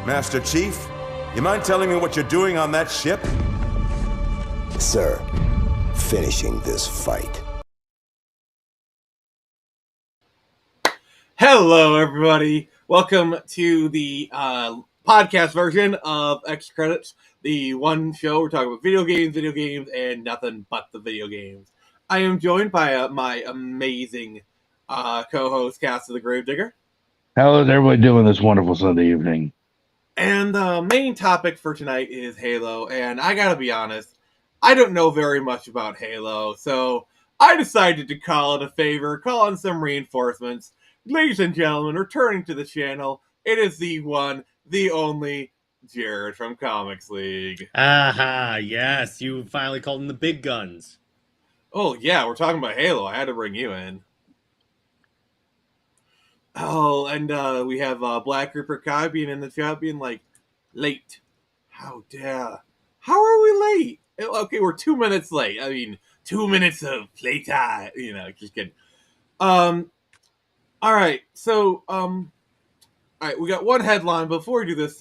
Master Chief, you mind telling me what you're doing on that ship? Sir, finishing this fight. Hello, everybody. Welcome to the podcast version of Extra Credits, the one show we're talking about video games, and nothing but the video games. I am joined by my amazing co-host, Cass the Gravedigger. How is everybody doing this wonderful Sunday evening? And the main topic for tonight is Halo, and I gotta be honest, I don't know very much about Halo, so I decided to call it a favor, call in some reinforcements. Ladies and gentlemen, returning to the channel, it is the one, the only, Jared from Comics League. Aha, yes, you finally called in the big guns. Oh yeah, we're talking about Halo, I had to bring you in. Oh, and we have Black Reaper Kai being in the chat, being like, late. How dare. How are we late? Okay, we're 2 minutes late. I mean, 2 minutes of playtime. You know, just kidding. Alright, so, alright, we got one headline. Before we do this,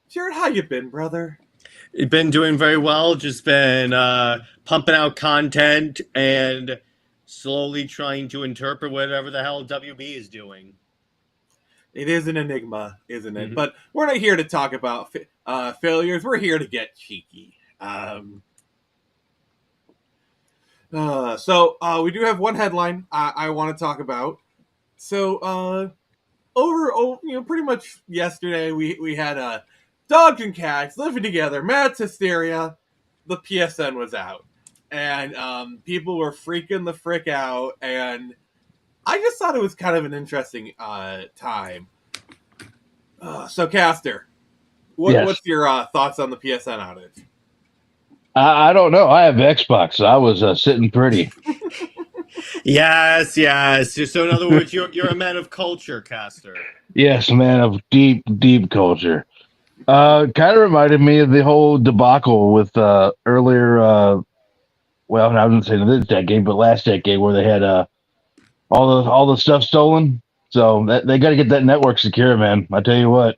Jared, how you been, brother? You've been doing very well, just been pumping out content and slowly trying to interpret whatever the hell WB is doing. It is an enigma, isn't it? Mhm. But we're not here to talk about failures. We're here to get cheeky. So we do have one headline I want to talk about. So pretty much yesterday we had dogs and cats living together. Matt's hysteria. The PSN was out, and people were freaking the frick out. And I just thought it was kind of an interesting time. So, Caster, Yes. what's your thoughts on the PSN outage? I don't know. I have Xbox, so I was sitting pretty. Yes. So in other words, you're a man of culture, Caster. Yes, man of deep culture. Kind of reminded me of the whole debacle with earlier, well, I wouldn't say this decade, but last decade, where they had all the stuff stolen. So they got to get that network secure, man. I tell you what.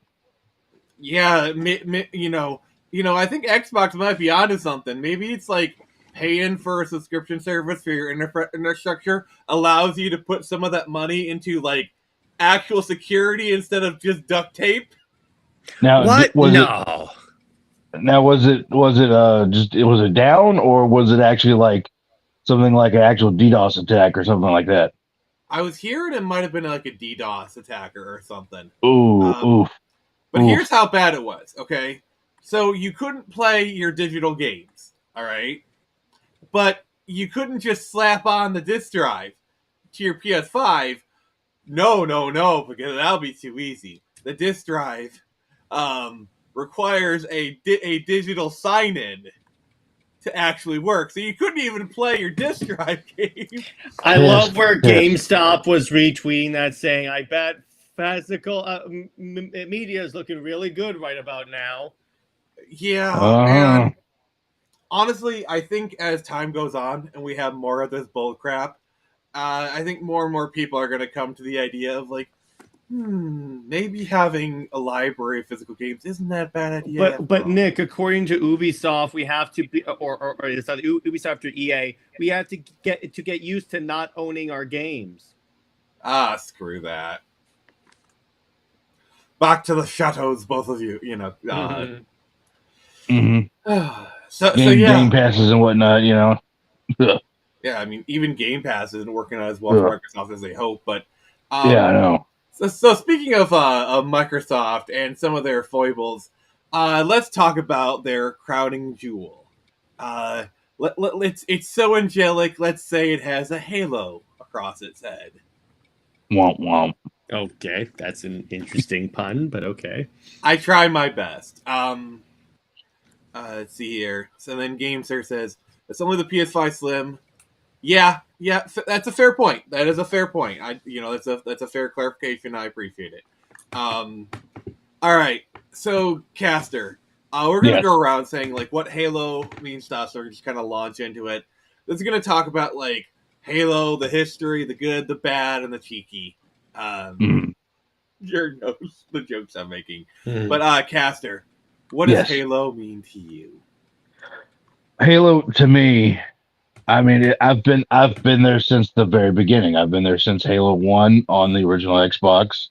Yeah, you know, I think Xbox might be onto something. Maybe it's like paying for a subscription service for your infrastructure allows you to put some of that money into like actual security instead of just duct tape. Now, What? Was No. it just it was a down, or was it actually like something like an actual DDoS attack or something like that? I was hearing it might have been like a DDoS attacker or something. Oof. But Oof. here's how bad it was, okay? So you couldn't play your digital games, all right? But you couldn't just slap on the disk drive to your PS5. No, because that'll be too easy. The disk drive requires a digital sign-in to actually work. So you couldn't even play your disk drive game. I love where GameStop was retweeting that, saying, "I bet physical media is looking really good right about now." Yeah, and honestly, I think as time goes on and we have more of this bull crap, I think more and more people are going to come to the idea of like, maybe having a library of physical games isn't that a bad idea. But Nick, according to Ubisoft, we have to be, or it's not Ubisoft or EA, we have to get used to not owning our games. Screw that. Back to the chateaus, both of you. You know. So yeah, Game passes and whatnot, you know. Yeah, I mean, even Game Pass isn't working out as well for Microsoft as they hope. But yeah, I know. So speaking of Microsoft and some of their foibles, let's talk about their crowning jewel. It's so angelic. Let's say it has a halo across its head. Womp womp. Okay, that's an interesting pun, but okay. I try my best. Let's see here. So then GameSir says it's only the PS5 Slim. Yeah, that's a fair point. That is a fair point. That's a fair clarification. I appreciate it. All right, so Caster, we're gonna go around saying like what Halo means to us. So we're just kind of launch into it. This is gonna talk about like Halo, the history, the good, the bad, and the cheeky. Jared knows the jokes I'm making. Mhm. But Caster, what does Yes. Halo mean to you? Halo to me, I mean, I've been there since the very beginning. I've been there since Halo 1 on the original Xbox.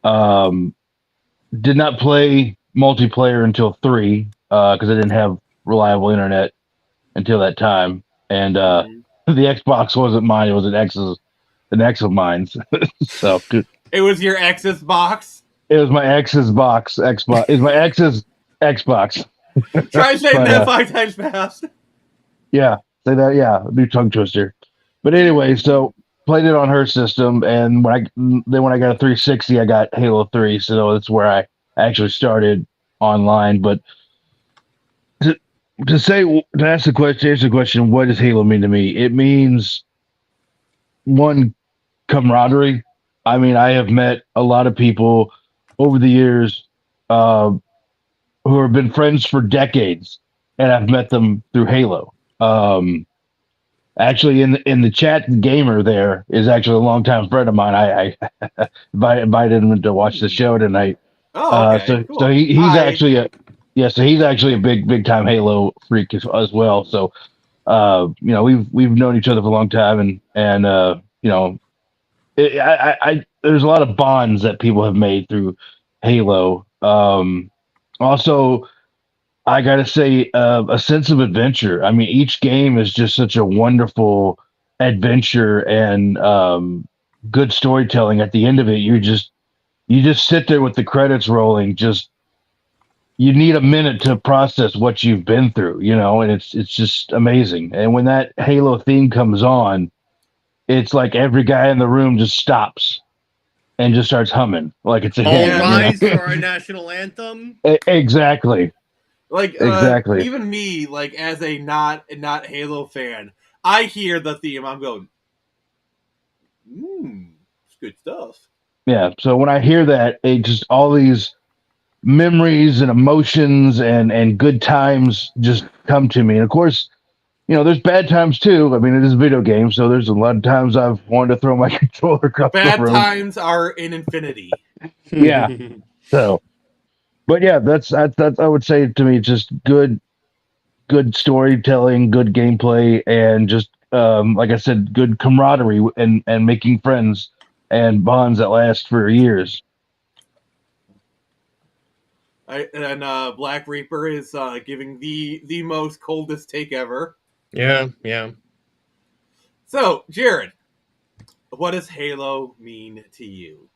Um, did not play multiplayer until 3 because I didn't have reliable internet until that time, and Mhm. the Xbox wasn't mine; it was an ex of mine. So It was your ex's box. it was my ex's box. Xbox is my ex's Xbox. Try saying But, that 5 times fast. Yeah, say that. Yeah, new tongue twister. But anyway, so played it on her system, and when I got a 360, I got Halo 3. So that's where I actually started online. But to to ask the question, to answer the question, what does Halo mean to me? It means one, camaraderie. I mean, I have met a lot of people over the years uh, who have been friends for decades, and I've met them through Halo. Actually, in the chat, gamer there is actually a longtime friend of mine. I invited him to watch the show tonight. Oh, okay. Cool. So he's Hi. actually so he's actually a big time Halo freak as well. So you know, we've known each other for a long time, and you know, I there's a lot of bonds that people have made through Halo. Also, I gotta say, a sense of adventure. I mean, each game is just such a wonderful adventure and good storytelling. At the end of it, you just sit there with the credits rolling. Just you need a minute to process what you've been through, you know, and it's just amazing. And when that Halo theme comes on, it's like every guy in the room just stops and just starts humming like it's a All hit. you know? rise for our national anthem. Exactly. Like Exactly. even me, like as a not Halo fan, I hear the theme. I'm going, it's good stuff. Yeah. So when I hear that, it just all these memories and emotions and good times just come to me. And of course, you know, there's bad times too. I mean, it is a video game, so there's a lot of times I've wanted to throw my controller across Bad the room. times are in infinity. Yeah. So, but yeah, that's I would say to me just good storytelling, good gameplay, and just like I said, good camaraderie and making friends and bonds that last for years. And Black Reaper is giving the most coldest take ever. Yeah. So, Jared, what does Halo mean to you?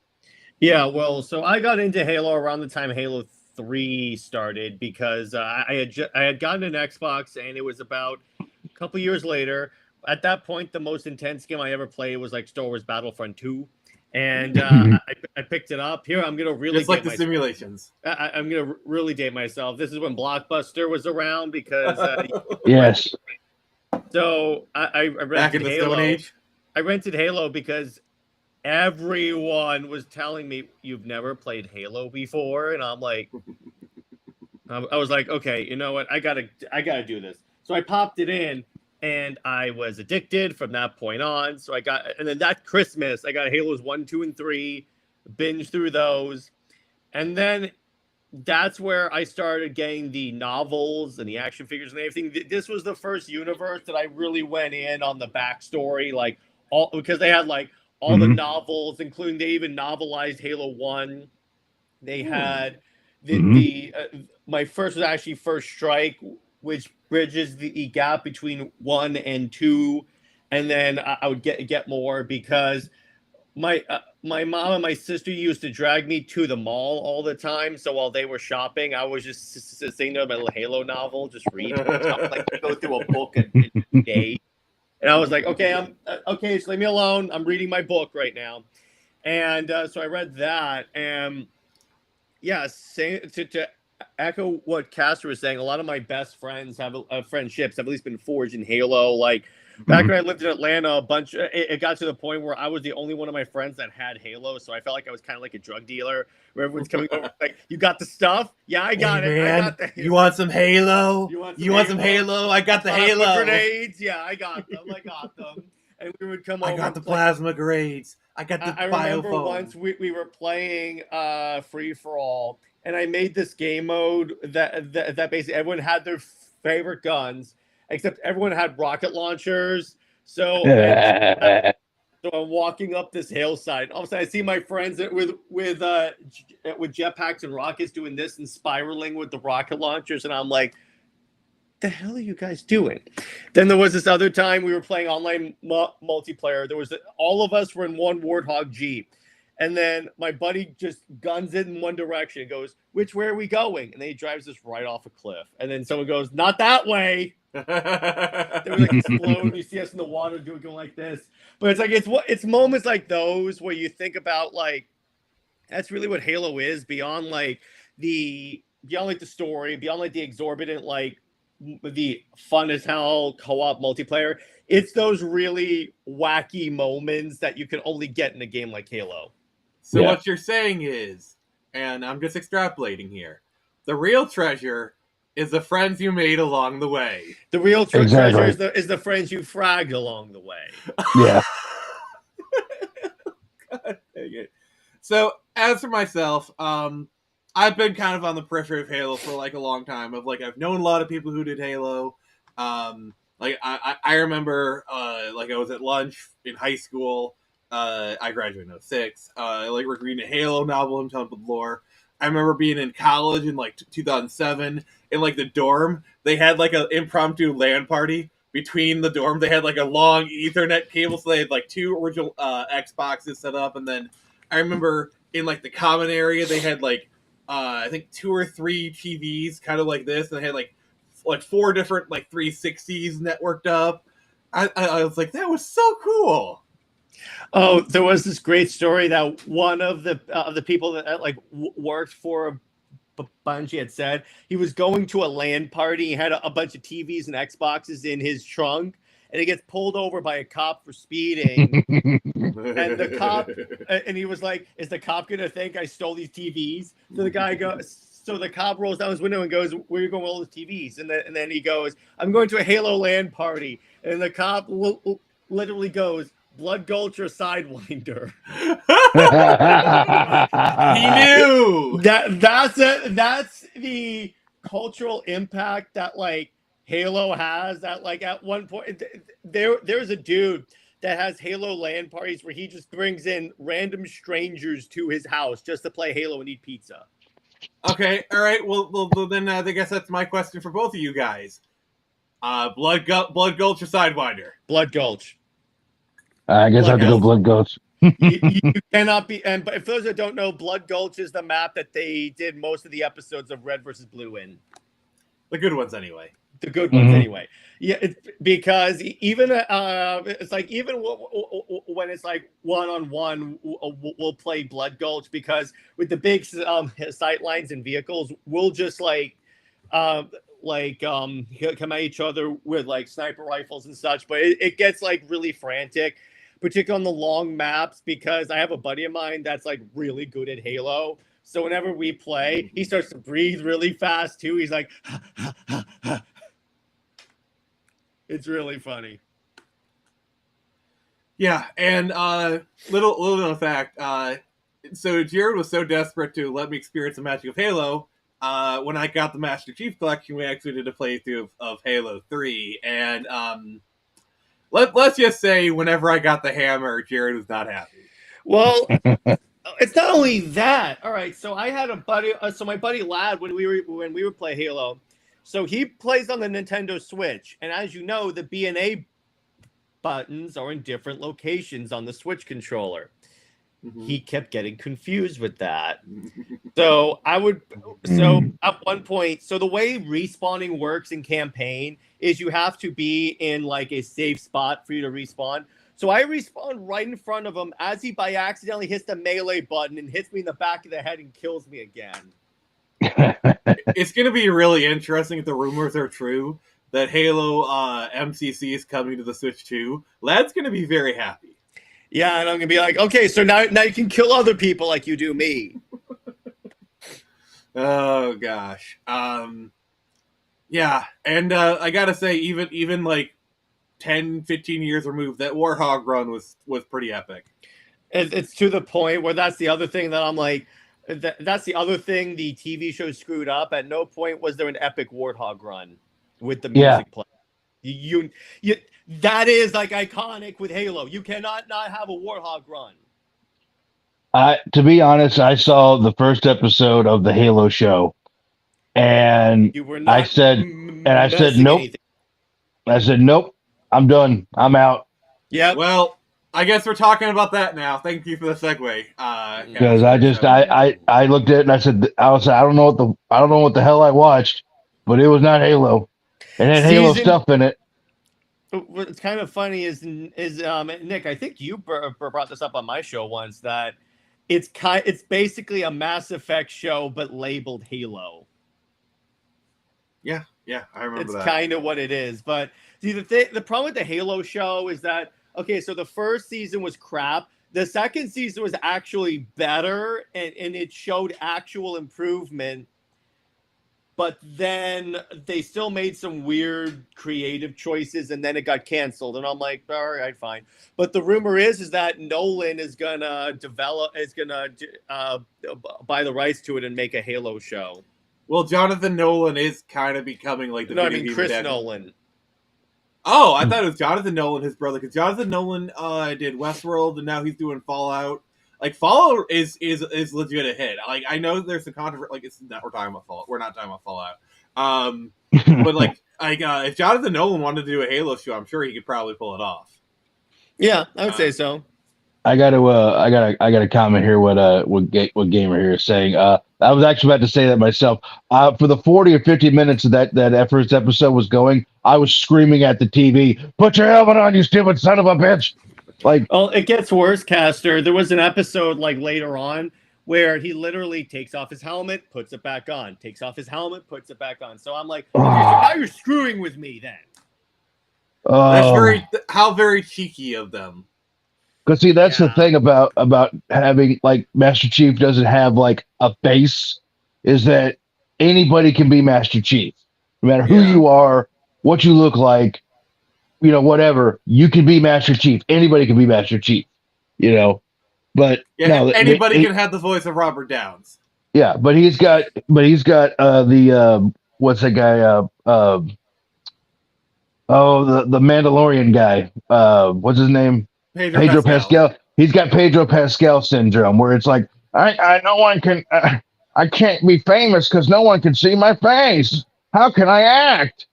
Yeah, well, so I got into Halo around the time Halo 3 started because I had gotten an Xbox, and it was about a couple years later. At that point, the most intense game I ever played was like Star Wars Battlefront 2, and I picked it up. Here, I'm gonna really Just like date the myself. simulations. I'm gonna really date myself. This is when Blockbuster was around because Yes. so I rented Back in the Halo. Stone Age. I rented Halo because everyone was telling me you've never played Halo before, and I'm like, I was like, okay, you know what? I gotta do this. So I popped it in, and I was addicted from that point on. So and then that Christmas, I got Halos 1, 2, and 3, binge through those, and then that's where I started getting the novels and the action figures and everything. This was the first universe that I really went in on the backstory, like all because they had like all the novels, including they even novelized Halo 1. They had my first was actually First Strike, which bridges the gap between 1 and 2, and then I would get more because my mom and my sister used to drag me to the mall all the time. So while they were shopping, I was just sitting there with my little Halo novel, just reading. Like go through a book a day. And I was like, okay, just leave me alone. I'm reading my book right now. And so I read that. And yeah, to echo what Caster was saying, a lot of my best friends friendships have at least been forged in Halo. Like back when I lived in Atlanta, it got to the point where I was the only one of my friends that had Halo. So I felt like I was kind of like a drug dealer where everyone's coming over like, you got the stuff? Yeah, I got it. Man, I got the you want some Halo? You want some Halo? I got the plasma Halo. grenades? Yeah, I got them. And we would come over. I got the plasma grenades. I got the I remember biophone. once we were playing Free for All, and I made this game mode that basically everyone had their favorite guns, except everyone had rocket launchers. So so I'm walking up this hillside. All of a sudden, I see my friends with jetpacks and rockets doing this and spiraling with the rocket launchers, and I'm like, "The hell are you guys doing?" Then there was this other time we were playing online multiplayer. There was all of us were in one Warthog Jeep, and then my buddy just guns it in one direction and goes, "Which way are we going?" And then he drives us right off a cliff. And then someone goes, "Not that way." They were like explode. You see us in the water going like this. But it's moments like those where you think about like that's really what Halo is beyond like the story, beyond like the exorbitant like the fun as hell co-op multiplayer. It's those really wacky moments that you can only get in a game like Halo. So Yeah. what you're saying is, and I'm just extrapolating here, the real treasure is the friends you made along the way. The real Exactly. treasure is the friends you fragged along the way. Yeah. God dang it. So as for myself, I've been kind of on the periphery of Halo for like a long time. I've known a lot of people who did Halo. Like I remember like I was at lunch in high school. I graduated in 06. Like we're reading a Halo novel in Temple of Lore. I remember being in college in like 2007 in like the dorm. They had like an impromptu LAN party between the dorm. They had like a long Ethernet cable, so they had like two original Xboxes set up, and then I remember in like the common area they had like I think 2 or 3 TVs, kind of like this, and they had like 4 different like 360s networked up. I was like, that was so cool. Oh, there was this great story that one of the people that worked for Bungie had said he was going to a LAN party. He had a bunch of TVs and Xboxes in his trunk, and he gets pulled over by a cop for speeding. And the cop, and he was like, "Is the cop gonna think I stole these TVs?" So the guy goes. So the cop rolls down his window and goes, "Where are you going with all the TVs?" And then he goes, "I'm going to a Halo LAN party." And the cop literally goes, "Blood Gulch or Sidewinder." He knew. That's the cultural impact that like Halo has. That like at one point there's a dude that has Halo LAN parties where he just brings in random strangers to his house just to play Halo and eat pizza. Okay, all right. Well then I guess that's my question for both of you guys. Blood Gulch or Sidewinder? Blood Gulch. I guess I have to go Blood Gulch. you cannot be. But if those that don't know, Blood Gulch is the map that they did most of the episodes of Red versus Blue in. The good ones, anyway. The good ones, anyway. Yeah, because even it's like even when it's like 1-on-1, we'll play Blood Gulch because with the big sight lines and vehicles, we'll just come at each other with like sniper rifles and such. But it gets like really frantic, particularly on the long maps, because I have a buddy of mine that's like really good at Halo. So whenever we play, he starts to breathe really fast too. He's like, it's really funny. Yeah, and little known fact. So Jared was so desperate to let me experience the magic of Halo. When I got the Master Chief Collection, we actually did a playthrough of Halo 3, and let's just say whenever I got the hammer, Jared was not happy. Well, it's not only that. All right, so I had a buddy. So my buddy Lad, when we would play Halo, so he plays on the Nintendo Switch, and as you know, the B and A buttons are in different locations on the Switch controller. Mm-hmm. He kept getting confused with that. So at one point, so the way respawning works in campaign is you have to be in like a safe spot for you to respawn. So I respawn right in front of him as he by accidentally hits the melee button and hits me in the back of the head and kills me again. It's going to be really interesting if the rumors are true that Halo MCC is coming to the Switch 2. Lad's going to be very happy. Yeah, and I'm going to be like, okay, so now you can kill other people like you do me. Oh, gosh. Yeah, and I got to say, even like 10, 15 years removed, that Warthog run was pretty epic. It's to the point where that's the other thing that I'm like, that's the other thing the TV show screwed up. At no point was there an epic Warthog run with the music play. You, that is like iconic with Halo. You cannot not have a Warthog run. To be honest, I saw the first episode of the Halo show, and You were not. I said nope. Anything. I said nope. I'm done. I'm out. Yeah. Well, I guess we're talking about that now. Thank you for the segue. Because I looked at it and I said I don't know what the hell I watched, but it was not Halo. It had Halo stuff in it. What's kind of funny is Nick, I think you brought this up on my show once, that it's basically a Mass Effect show but labeled Halo. Yeah, I remember it's that. It's kind of what it is. But see, the problem with the Halo show is that, okay, so the first season was crap. The second season was actually better, and it showed actual improvement. But then they still made some weird creative choices, and then it got canceled. And I'm like, all right, fine. But the rumor is that Nolan is gonna buy the rights to it and make a Halo show. Well, Jonathan Nolan is kind of becoming like the. No, I mean Chris Nolan. Oh, I thought it was Jonathan Nolan, his brother, because Jonathan Nolan did Westworld, and now he's doing Fallout. Like, Fallout is legit a hit. Like, I know there's some controversy. Like, it's not, we're talking about Fallout. We're not talking about Fallout. But like, if Jonathan Nolan wanted to do a Halo show, I'm sure he could probably pull it off. Yeah, I would say so. I got to comment here. What Gamer here is saying. I was actually about to say that myself. For the 40 or 50 minutes of that first episode was going, I was screaming at the TV, "Put your helmet on, you stupid son of a bitch!" Like, well, it gets worse, Caster. There was an episode like later on where he literally takes off his helmet, puts it back on, takes off his helmet, puts it back on. So I'm like, okay, so now you're screwing with me then. That's very cheeky of them. Because see, that's the thing about having, like, Master Chief doesn't have like a base, is that anybody can be Master Chief, no matter who you are, what you look like, whatever. You can be Master Chief. Anybody can be Master Chief, But anybody can have the voice of Robert Downs. Yeah, but he's got the what's that guy? The Mandalorian guy. What's his name? Pedro Pascal. He's got Pedro Pascal syndrome, where it's like, I can't be famous because no one can see my face. How can I act?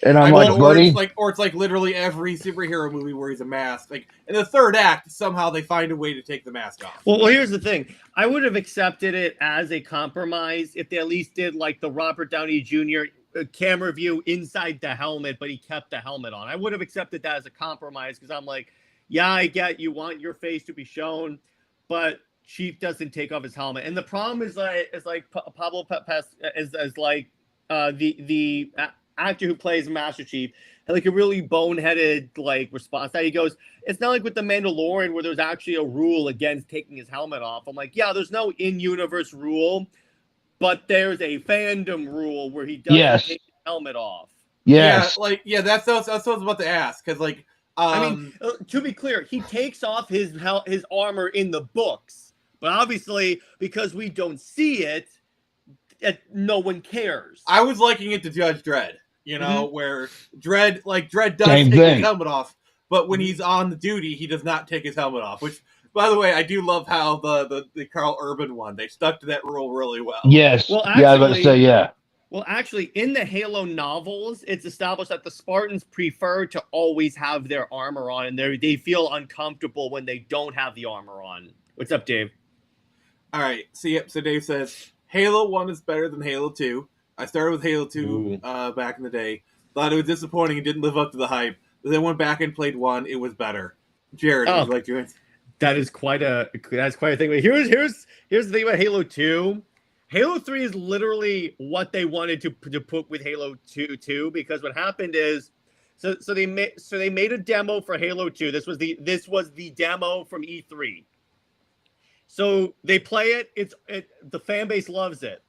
And I'm like, buddy, it's like literally every superhero movie where he's a mask. Like in the third act, somehow they find a way to take the mask off. Well, here's the thing. I would have accepted it as a compromise if they at least did like the Robert Downey Jr. Camera view inside the helmet, but he kept the helmet on. I would have accepted that as a compromise, because I'm like, yeah, I get you want your face to be shown, but Chief doesn't take off his helmet. And the problem is like Pablo Pes is like the actor who plays Master Chief had like a really boneheaded like response. That he goes, it's not like with the Mandalorian where there's actually a rule against taking his helmet off. I'm like, yeah, there's no in-universe rule, but there's a fandom rule where he doesn't take his helmet off. Yes. That's what I was about to ask, because like. I mean, to be clear, he takes off his armor in the books, but obviously because we don't see it, no one cares. I was liking it to Judge Dredd, where Dredd does take his helmet off, but when he's on the duty, he does not take his helmet off. Which, by the way, I do love how the Carl Urban one, they stuck to that rule really well. Yes. Well, actually, I was about to say, yeah. Well, actually, in the Halo novels, it's established that the Spartans prefer to always have their armor on, and they feel uncomfortable when they don't have the armor on. What's up, Dave? All right. So Dave says, Halo 1 is better than Halo 2. I started with Halo 2 back in the day. Thought it was disappointing and didn't live up to the hype. But then went back and played 1. It was better. Jared, would you like to answer? That's quite a thing. But here's the thing about Halo 2. Halo 3 is literally what they wanted to put with Halo 2, because what happened is, so they made a demo for Halo 2. This was the demo from E3. So they play it. The fan base loves it.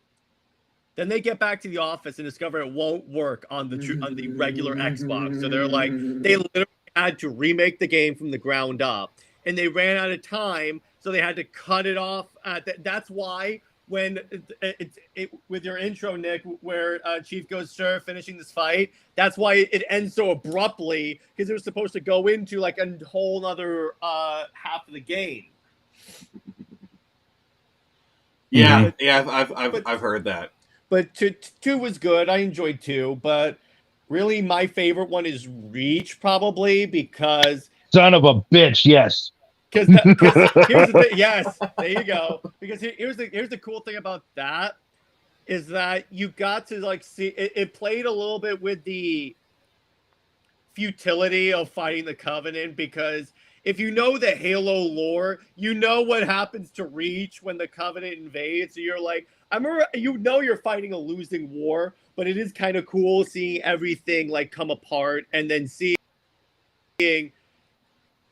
Then they get back to the office and discover it won't work on the regular Xbox. So they're like, they literally had to remake the game from the ground up. and they ran out of time, so they had to cut it off. That's why when with your intro, Nick, where Chief goes, "Sir, finishing this fight," that's why it ends so abruptly, because it was supposed to go into like a whole other half of the game. Yeah, I've heard that. But two was good. I enjoyed 2, but really my favorite one is Reach, probably because Son of a bitch, yes. here's the thing. Yes, there you go. Because here's the cool thing about that is that you got to like see it played a little bit with the futility of fighting the Covenant, because if you know the Halo lore, you know what happens to Reach when the Covenant invades. So you're like, I remember, you're fighting a losing war, but it is kind of cool seeing everything like come apart, and then seeing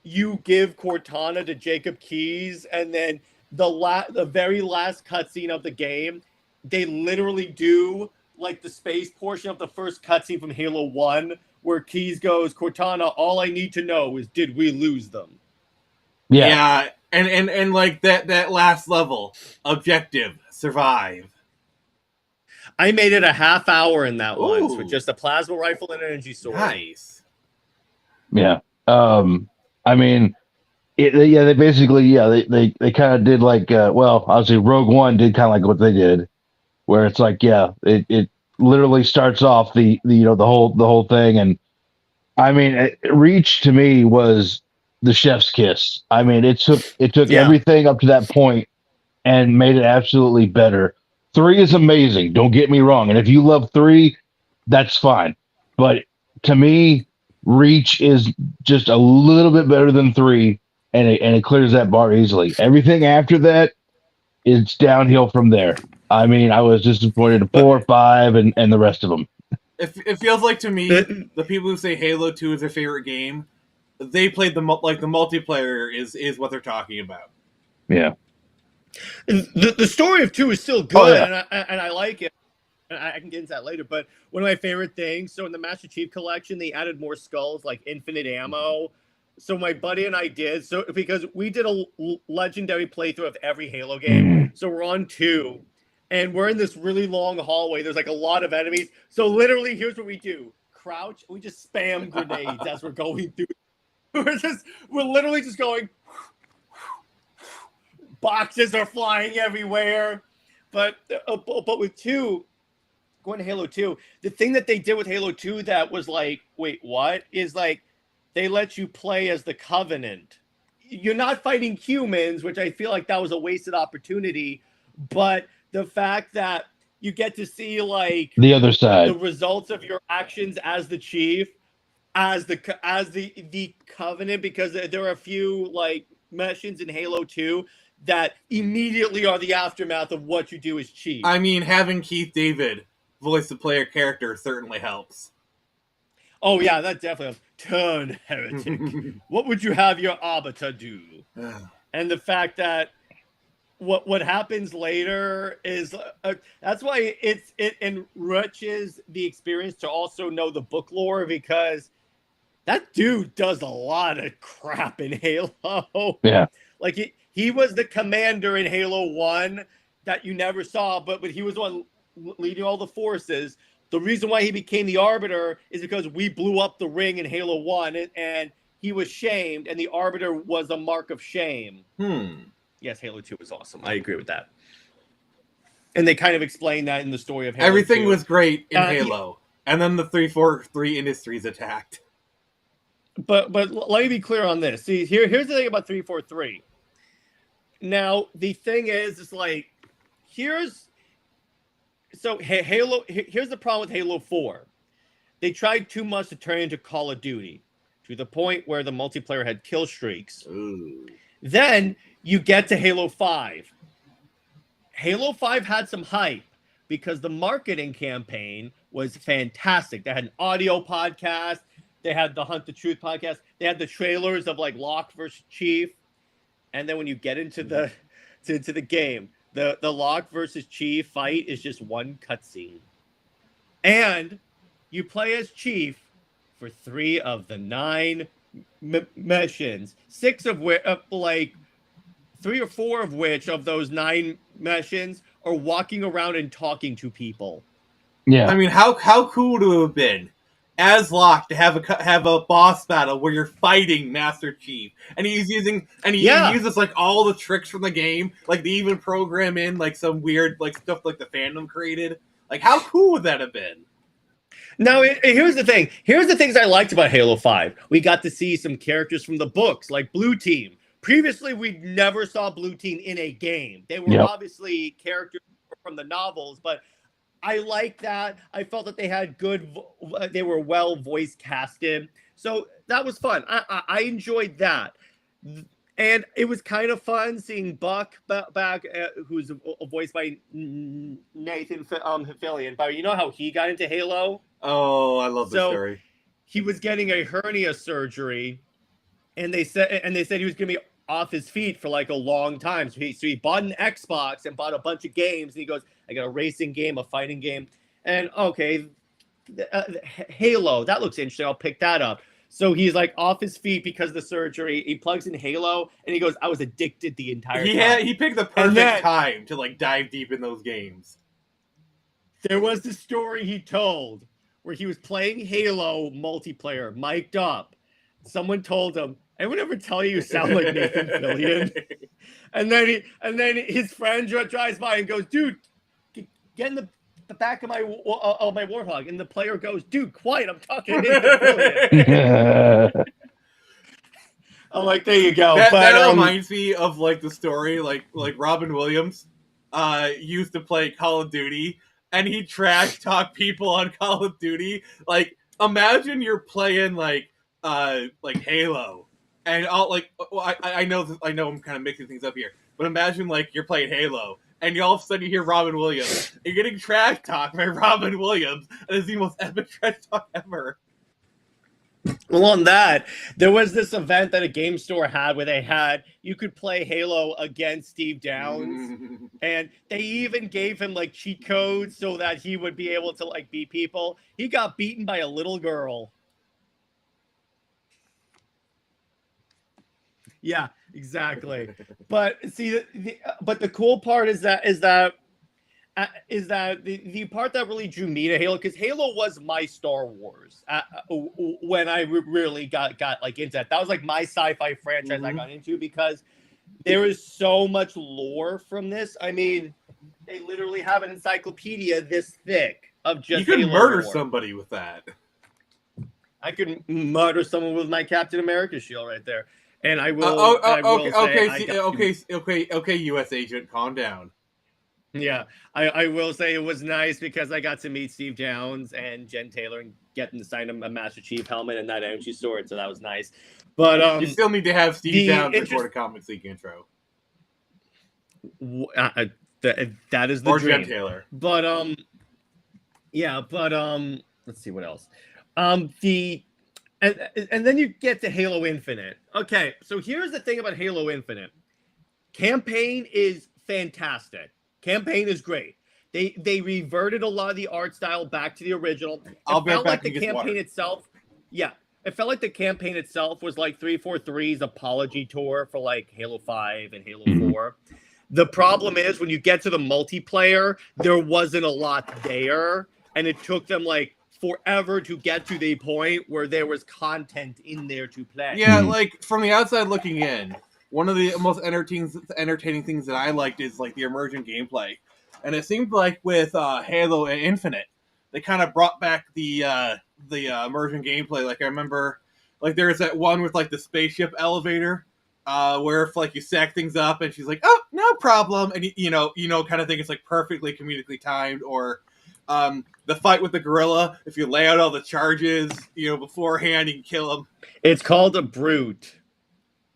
you give Cortana to Jacob Keyes, and then the very last cutscene of the game, they literally do like the space portion of the first cutscene from Halo 1, where Keyes goes, "Cortana, all I need to know is, did we lose them?" Yeah, and like that last level, objective, survive. I made it a half hour in that once Ooh. with just a plasma rifle and an energy sword. Nice. Yeah. I mean, they basically, they kind of did like, well, obviously Rogue One did kind of like what they did, where it's like, it literally starts off the whole thing. And I mean, Reach to me was the chef's kiss. I mean, it took everything up to that point and made it absolutely better. 3 is amazing. Don't get me wrong. And if you love 3, that's fine. But to me, Reach is just a little bit better than 3, and it clears that bar easily. Everything after that, it's downhill from there. I mean, I was disappointed in 4, 5, and the rest of them. It feels like to me, the people who say Halo 2 is their favorite game, they played the multiplayer is what they're talking about. Yeah. The story of 2 is still good, and I like it. I can get into that later, but one of my favorite things, so in the Master Chief Collection, they added more skulls, like infinite ammo. So my buddy and I did, so because we did a legendary playthrough of every Halo game, so we're on 2, and we're in this really long hallway. There's like a lot of enemies. So literally, here's what we do: crouch. We just spam grenades as we're going through. We're literally just going. Boxes are flying everywhere, but with 2, going to Halo 2, the thing that they did with Halo 2 that was like, wait, what? Is like they let you play as the Covenant. You're not fighting humans, which I feel like that was a wasted opportunity. But the fact that you get to see like the other side, the results of your actions as the Chief, as the Covenant, because there are a few like missions in Halo 2 that immediately are the aftermath of what you do as Chief. I mean, having Keith David voice the player character certainly helps. Oh yeah, that definitely helps. Turn, heretic. What would you have your arbiter do? And the fact that what happens later is that's why it enriches the experience to also know the book lore, because that dude does a lot of crap in Halo. Yeah, like he was the commander in Halo 1 that you never saw, but he was the one leading all the forces. The reason why he became the Arbiter is because we blew up the ring in Halo 1, and he was shamed, and the Arbiter was a mark of shame. Yes, Halo 2 was awesome. I agree with that. And they kind of explained that in the story of Halo Everything 2. was great in Halo. And then the 343 Industries attacked. But let me be clear on this. See, here's the thing about 343. Now, the thing is like, here's the problem with Halo 4. They tried too much to turn into Call of Duty, to the point where the multiplayer had kill streaks. Ooh. Then you get to Halo 5. Halo 5 had some hype because the marketing campaign was fantastic. They had an audio podcast. They had the Hunt the Truth podcast. They had the trailers of like Locke versus Chief. And then when you get into the game, the Locke versus Chief fight is just one cutscene. And you play as Chief for 3 of the 9 missions, 6 of which, like 3 or 4 of which of those 9 missions are walking around and talking to people. Yeah. I mean, how cool to have been as Locke to have a boss battle where you're fighting Master Chief, and he uses like all the tricks from the game, like they even program in like some weird like stuff like the fandom created. Like, how cool would that have been? Now, here's the thing. Here's the things I liked about Halo 5. We got to see some characters from the books, like Blue Team. Previously, we never saw Blue Team in a game. They were obviously characters from the novels, but I like that. I felt that they had they were well voice casted. So that was fun. I enjoyed that. And it was kind of fun seeing Buck back, who's voiced by Nathan Fillion. But you know how he got into Halo? Oh, I love the story. He was getting a hernia surgery, and they said he was going to be off his feet for like a long time. So he bought an Xbox and bought a bunch of games. And he goes, I got a racing game, a fighting game. And okay, Halo, that looks interesting. I'll pick that up. So he's like off his feet because of the surgery. He plugs in Halo and he goes, I was addicted the entire time. Yeah, he picked the perfect time to like dive deep in those games. There was the story he told where he was playing Halo multiplayer, mic'd up. Someone told him, anyone ever tell you sound like Nathan Fillion? And then his friend drives by and goes, dude, get in the back of my Warthog. And the player goes, dude, quiet, I'm talking to Nathan Fillion. I'm like, there you go. That reminds me of like the story, like Robin Williams used to play Call of Duty, and he trash talk people on Call of Duty. Like, imagine you're playing like Halo, and I know I'm kind of mixing things up here, but imagine like you're playing Halo, and all of a sudden you hear Robin Williams. You're getting trash talked by Robin Williams, and it's the most epic trash talk ever. Well, on that, there was this event that a game store had where you could play Halo against Steve Downs, and they even gave him like cheat codes so that he would be able to like beat people. He got beaten by a little girl. Yeah, exactly. But see, but the cool part is that the part that really drew me to Halo, because Halo was my Star Wars when I really got like into that. That was like my sci-fi franchise I got into, because there is so much lore from this. I mean, they literally have an encyclopedia this thick of just you could Halo murder lore. somebody with that. I could murder someone with my Captain America shield right there. And I will. Okay, U.S. agent, calm down. Yeah, I will say it was nice because I got to meet Steve Downs and Jen Taylor and get them to sign him a Master Chief helmet and that energy sword, so that was nice. But you still need to have Steve Downs record a Comic Seek intro. That is the or dream. Jen Taylor. But let's see what else. And then you get to Halo Infinite. Okay, so here's the thing about Halo Infinite. Campaign is fantastic. Campaign is great. They reverted a lot of the art style back to the original. It felt like the campaign itself. Yeah, it felt like the campaign itself was like 343's apology tour for like Halo 5 and Halo 4. The problem is when you get to the multiplayer, there wasn't a lot there, and it took them like forever to get to the point where there was content in there to play. Yeah, like from the outside looking in, one of the most entertaining things that I liked is like the emergent gameplay, and it seemed like with Halo and Infinite, they kind of brought back the emergent gameplay. Like I remember, like there was that one with like the spaceship elevator, where if like you sack things up and she's like, "Oh, no problem," and you know, kind of thing. It's like perfectly comedically timed, or the fight with the gorilla. If you lay out all the charges, beforehand, you can kill him. It's called a brute.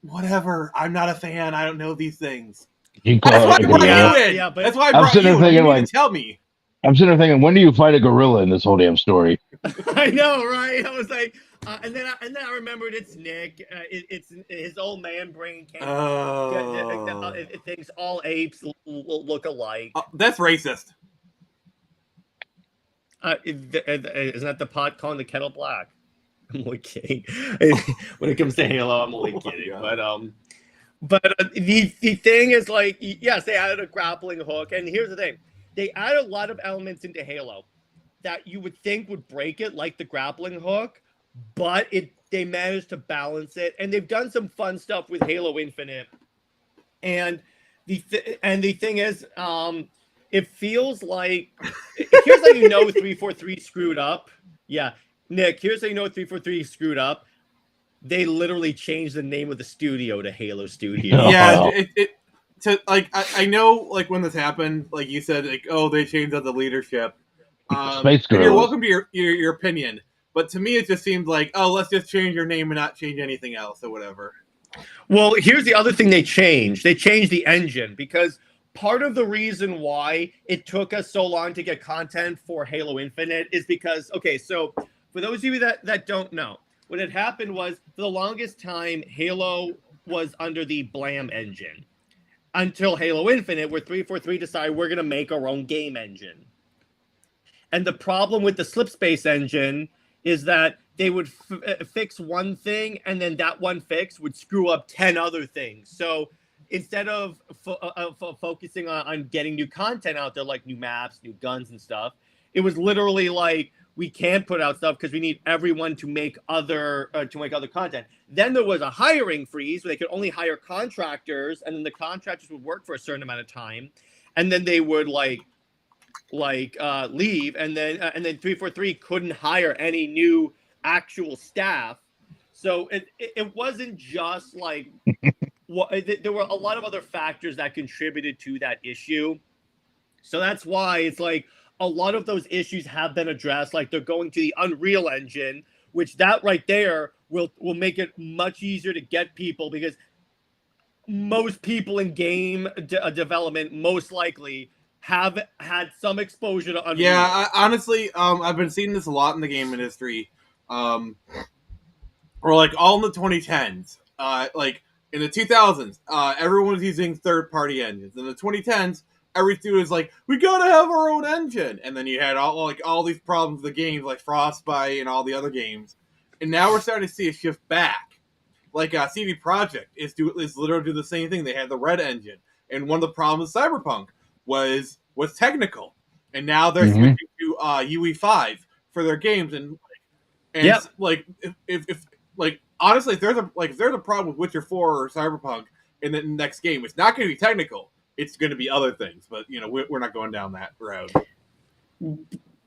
Whatever. I'm not a fan. I don't know these things. That's why I brought you in. Yeah, but that's why I brought you in. You tell me. I'm sitting there thinking, when do you fight a gorilla in this whole damn story? I know, right? I was like, and then I remembered it's Nick. It's his old man brain can't. It thinks all apes look alike. That's racist. Isn't that the pot calling the kettle black? I'm only kidding. When it comes to Halo, I'm only kidding. But the thing is, like, yes, they added a grappling hook, and here's the thing: they added a lot of elements into Halo that you would think would break it, like the grappling hook, but they managed to balance it, and they've done some fun stuff with Halo Infinite. And the thing is, it feels like here's how you know 343 screwed up. Yeah, Nick, here's how you know 343 screwed up. They literally changed the name of the studio to Halo Studio. Yeah, I know, like, when this happened, like you said, like, oh, they changed out the leadership. Space and you're Girls. welcome to your opinion, but to me, it just seemed like, oh, let's just change your name and not change anything else or whatever. Well, here's the other thing they changed. They changed the engine, because part of the reason why it took us so long to get content for Halo Infinite is because, okay, so for those of you that don't know, what had happened was, for the longest time, Halo was under the Blam engine until Halo Infinite, where 343 decided we're going to make our own game engine. And the problem with the Slipspace engine is that they would fix one thing, and then that one fix would screw up 10 other things. So instead of focusing on getting new content out there, like new maps, new guns and stuff, it was literally like, we can't put out stuff because we need everyone to make other content. Then there was a hiring freeze where they could only hire contractors, and then the contractors would work for a certain amount of time, and then they would leave, and then 343 couldn't hire any new actual staff. So it wasn't just like there were a lot of other factors that contributed to that issue. So that's why it's like a lot of those issues have been addressed. Like, they're going to the Unreal Engine, which that right there will make it much easier to get people, because most people in game development most likely have had some exposure to Unreal. Yeah, honestly, I've been seeing this a lot in the game industry. Or like all in the 2010s. Like in the 2000s, everyone was using third-party engines. In the 2010s, every studio was like, we gotta have our own engine. And then you had all these problems with the games, like Frostbite and all the other games. And now we're starting to see a shift back. Like CD Projekt is literally do the same thing. They had the Red engine, and one of the problems with Cyberpunk was technical. And now they're switching to UE5 for their games, and yep. Like if honestly, if there's a problem with Witcher 4 or Cyberpunk in the next game, it's not going to be technical. It's going to be other things, but we're not going down that road.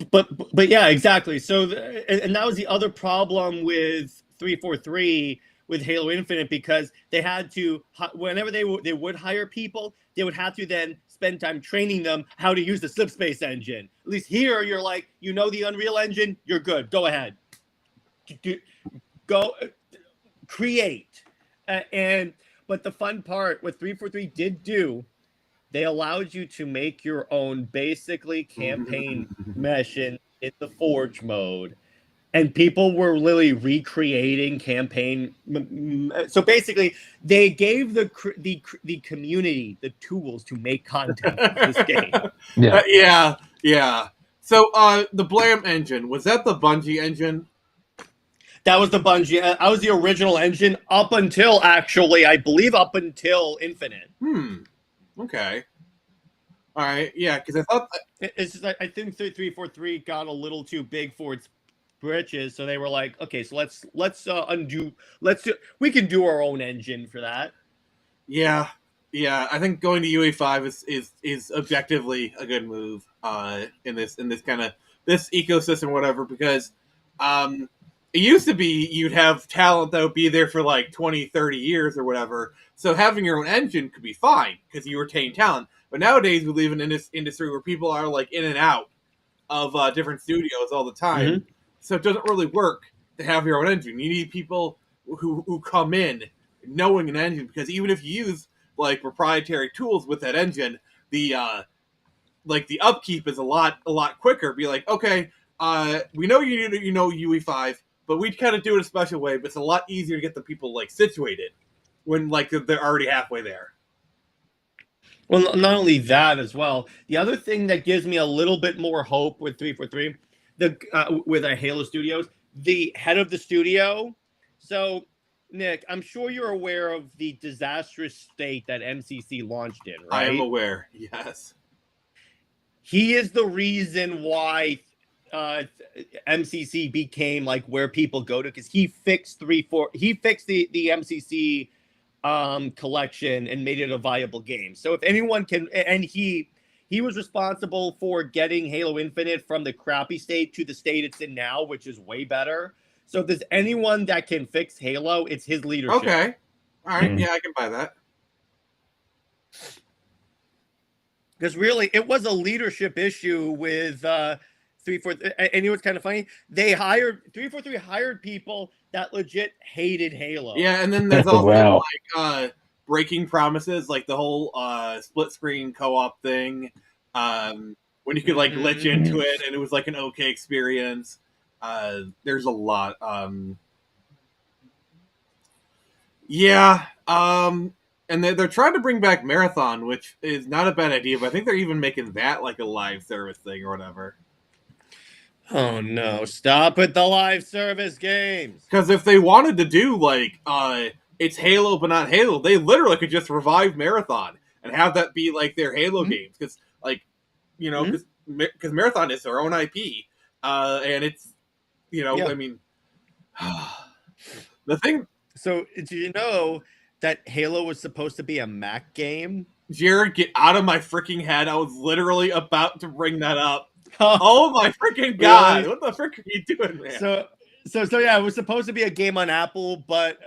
But yeah, exactly. So and that was the other problem with 343 with Halo Infinite, because they had to, whenever they would hire people, they would have to then spend time training them how to use the Slipspace engine. At least here, you're like, the Unreal Engine, you're good. Go ahead. Go create. But the fun part, what 343 did do, they allowed you to make your own basically campaign mission in the Forge mode. And people were literally recreating campaign. So basically, they gave the community the tools to make content for this game. Yeah. So the Blam engine, was that the Bungie engine? That was the Bungie. That was the original engine up until, actually, I believe up until Infinite. Okay. All right. Yeah, because I thought it's just, I think 343 got a little too big for its britches, so they were like, okay, so let's we can do our own engine for that. Yeah. I think going to UE5 is objectively a good move in this kind of this ecosystem, whatever, because it used to be you'd have talent that would be there for like 20, 30 years or whatever. So having your own engine could be fine because you retain talent. But nowadays we live in this industry where people are like in and out of different studios all the time. Mm-hmm. So it doesn't really work to have your own engine. You need people who come in knowing an engine, because even if you use like proprietary tools with that engine, the upkeep is a lot quicker. Be like, okay, we know you know UE5, but we kind of do it a special way. But it's a lot easier to get the people like situated when like they're already halfway there. Well, not only that as well. The other thing that gives me a little bit more hope with 343, with Halo Studios, the head of the studio. So, Nick, I'm sure you're aware of the disastrous state that MCC launched in, right? I am aware. Yes. He is the reason why MCC became like where people go to, because he fixed the MCC collection and made it a viable game. So if anyone can, and he was responsible for getting Halo Infinite from the crappy state to the state it's in now, which is way better. So if there's anyone that can fix Halo, it's his leadership. Okay. All right. Yeah, I can buy that. Because really, it was a leadership issue with 343. And it was kind of funny. 343 hired people that legit hated Halo. Yeah, and then there's also Wow. like breaking promises, like the whole split screen co-op thing. When you could like glitch into it, and it was like an okay experience. There's a lot. Yeah. And they're trying to bring back Marathon, which is not a bad idea, but I think they're even making that like a live service thing or whatever. Oh no, stop with the live service games. Because if they wanted to do like it's Halo but not Halo, they literally could just revive Marathon and have that be like their Halo games. Because like, you know, because Marathon is their own IP, and it's, you know, I mean, the thing. So do you know that Halo was supposed to be a Mac game? Jared, get out of my freaking head! I was literally about to bring that up. Oh my freaking god! Really? What the frick are you doing, man? So yeah, it was supposed to be a game on Apple, but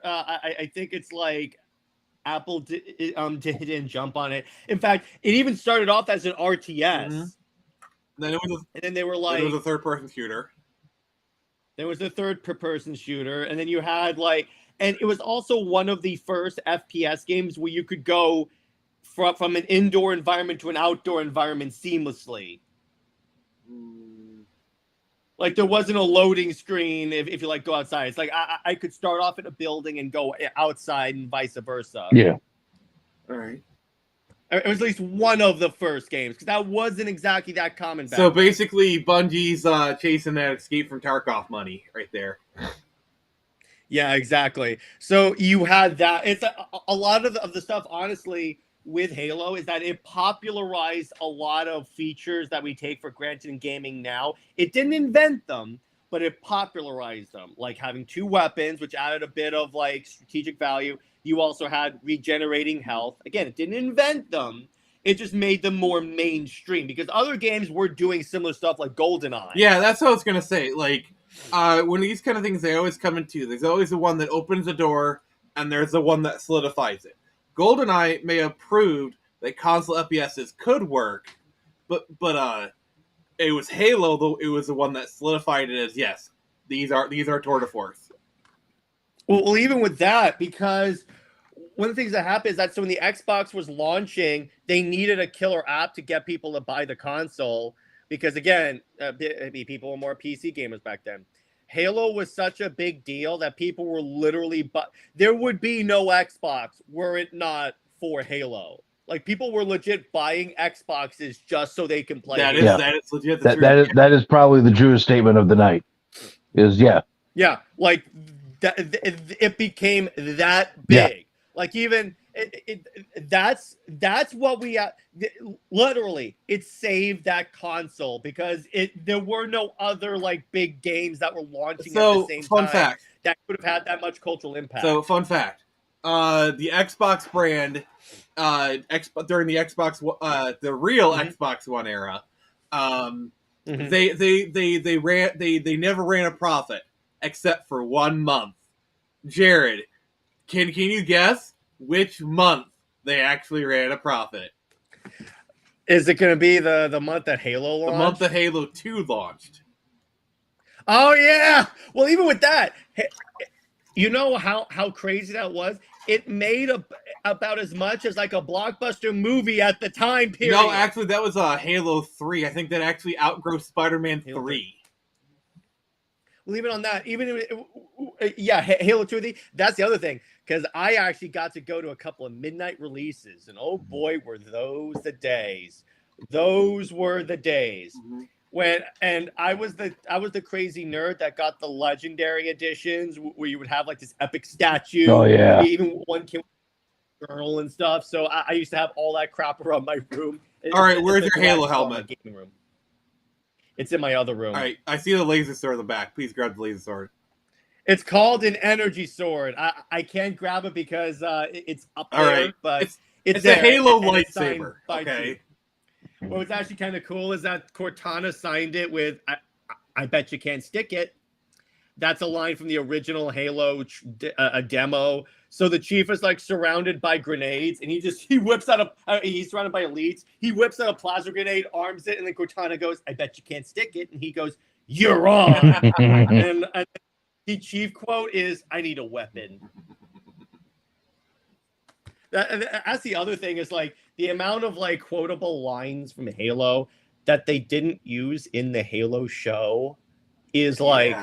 I think it's like Apple didn't jump on it. In fact, it even started off as an RTS. Mm-hmm. Then it was, and then they were like, it was a third-person shooter. There was a third-person shooter, and then you had like, and it was also one of the first FPS games where you could go from an indoor environment to an outdoor environment seamlessly. Like there wasn't a loading screen if you like go outside. It's like I could start off in a building and go outside and vice versa. Yeah. All right. It was at least one of the first games because that wasn't exactly that common. So basically, Bungie's chasing that Escape from Tarkov money right there. Yeah, exactly. So you had that. It's a lot of the stuff, honestly, with Halo is that it popularized a lot of features that we take for granted in gaming now. It didn't invent them, but it popularized them, like having two weapons, which added a bit of like strategic value. You also had regenerating health. Again, it didn't invent them. It just made them more mainstream because other games were doing similar stuff like GoldenEye. Yeah, that's what I was going to say. Like, when these kind of things, they always come into, there's always the one that opens the door and there's the one that solidifies it. GoldenEye may have proved that console FPSs could work, but it was Halo, though it was the one that solidified it as, yes, these are tour de force. Well, even with that, because one of the things that happened is that so when the Xbox was launching, they needed a killer app to get people to buy the console. Because again, people were more PC gamers back then. Halo was such a big deal that people were literally, there would be no Xbox were it not for Halo. Like people were legit buying Xboxes just so they can play. That is legit. That is probably the truest statement of the night. Yeah, like it became that big. Yeah. Like even that's what we literally it saved that console because there were no other like big games that were launching at the same time fact. that could have had that much cultural impact. So fun fact, the Xbox brand, during the Xbox, the real Xbox One era, they never ran a profit except for 1 month. Jared, can you guess which month they actually ran a profit? Is it going to be the month that Halo launched? The month that Halo 2 launched. Oh, yeah. Well, even with that, you know how crazy that was? It made about as much as like a blockbuster movie at the time period. No, actually, that was Halo 3. I think that actually outgrossed Spider-Man 3. Well, even on that, Halo 2, that's the other thing. Because I actually got to go to a couple of midnight releases. And oh boy, were those the days. Those were the days. and I was the crazy nerd that got the legendary editions where you would have like this epic statue. Oh, yeah. Even one came with a journal and stuff. So I used to have all that crap around my room. All right, It's where's the your Halo garage door in my helmet? gaming room. It's in my other room. All right, I see the laser sword in the back. Please grab the laser sword. It's called an energy sword. I can't grab it because it's up All there, right. but It's a there, Halo and it's signed lightsaber. by Okay. Chief. What was actually kind of cool is that Cortana signed it with I bet you can't stick it. That's a line from the original Halo demo. So the Chief is like surrounded by grenades, and he whips out he's surrounded by elites. He whips out a plasma grenade, arms it, and then Cortana goes, "I bet you can't stick it." And he goes, "You're on." and the Chief quote is, "I need a weapon." That's the other thing is like the amount of like quotable lines from Halo that they didn't use in the Halo show is like,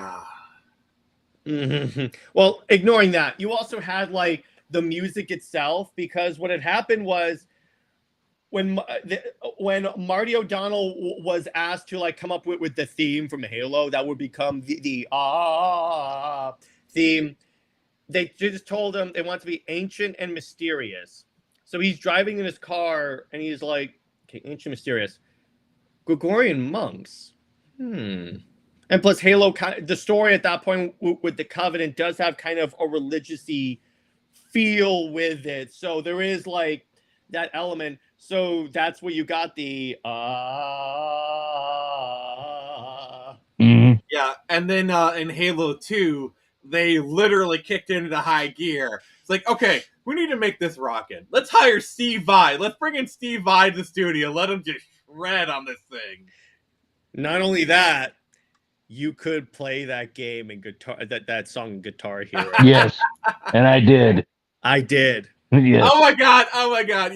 Yeah. Well, ignoring that, you also had like the music itself, because what had happened was when Marty O'Donnell was asked to like come up with the theme from Halo that would become the theme, they just told him they want to be ancient and mysterious. So he's driving in his car and he's like, okay, ancient, mysterious, Gregorian monks. And plus Halo, the story at that point with the Covenant does have kind of a religious-y feel with it. So there is like that element. So that's where you got the Yeah, and then in Halo 2, they literally kicked into high gear. It's like, okay, we need to make this rockin'. Let's hire Steve Vai. Let's bring in Steve Vai to the studio. Let him just shred on this thing. Not only that, you could play that game in guitar, that song Guitar Hero. Yes, and I did. I did. Yes. Oh my god! Oh my god!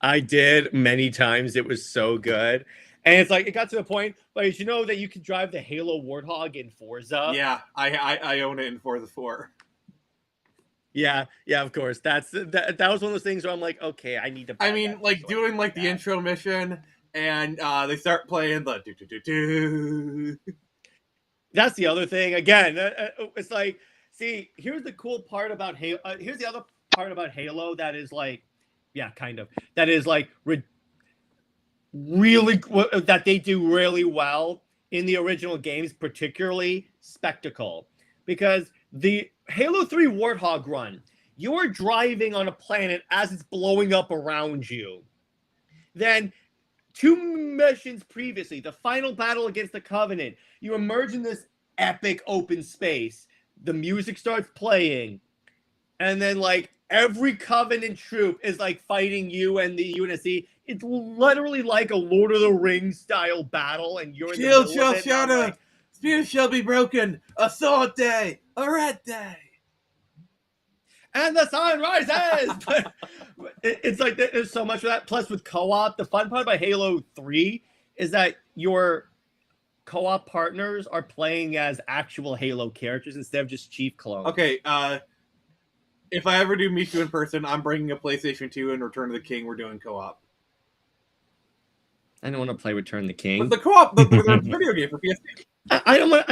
I did many times. It was so good. And it's like, it got to the point, like, did you know that you could drive the Halo Warthog in Forza? Yeah, I own it in Forza 4. Yeah, of course. That was one of those things where I'm like, okay, I need to buy I mean, that like, so doing, like, the intro mission, and they start playing the do-do-do-do. That's the other thing. Again, it's like, see, here's the cool part about Halo. Here's the other part about Halo that is like, yeah, kind of. That is like really that they do really well in the original games, particularly spectacle, because the Halo 3 Warthog run, you are driving on a planet as it's blowing up around you. Then 2 missions previously, the final battle against the Covenant, you emerge in this epic open space. The music starts playing, and then like every Covenant troop is like fighting you and the UNSC. It's literally like a Lord of the Rings style battle, and you're in the Shield middle shall of it. shatter, Like, spear shall be broken, a sword day, a red day. and the sun rises. But it's like there's so much of that. Plus, with co-op, the fun part about Halo 3 is that your co-op partners are playing as actual Halo characters instead of just Chief clones. Okay, if I ever do meet you in person, I'm bringing a PlayStation 2 and Return of the King. We're doing co-op. I don't want to play Return the King. But the co-op, the video game for PS2. I don't want.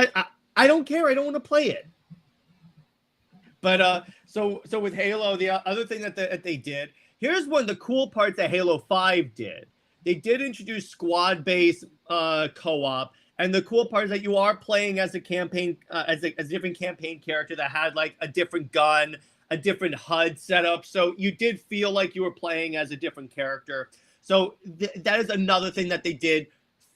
I don't care. I don't want to play it. But so with Halo, the other thing that they did, here's one of the cool parts that Halo 5 did. They did introduce squad-based co-op, and the cool part is that you are playing as a campaign, as a different campaign character that had like a different gun, a different HUD setup. So you did feel like you were playing as a different character. So that is another thing that they did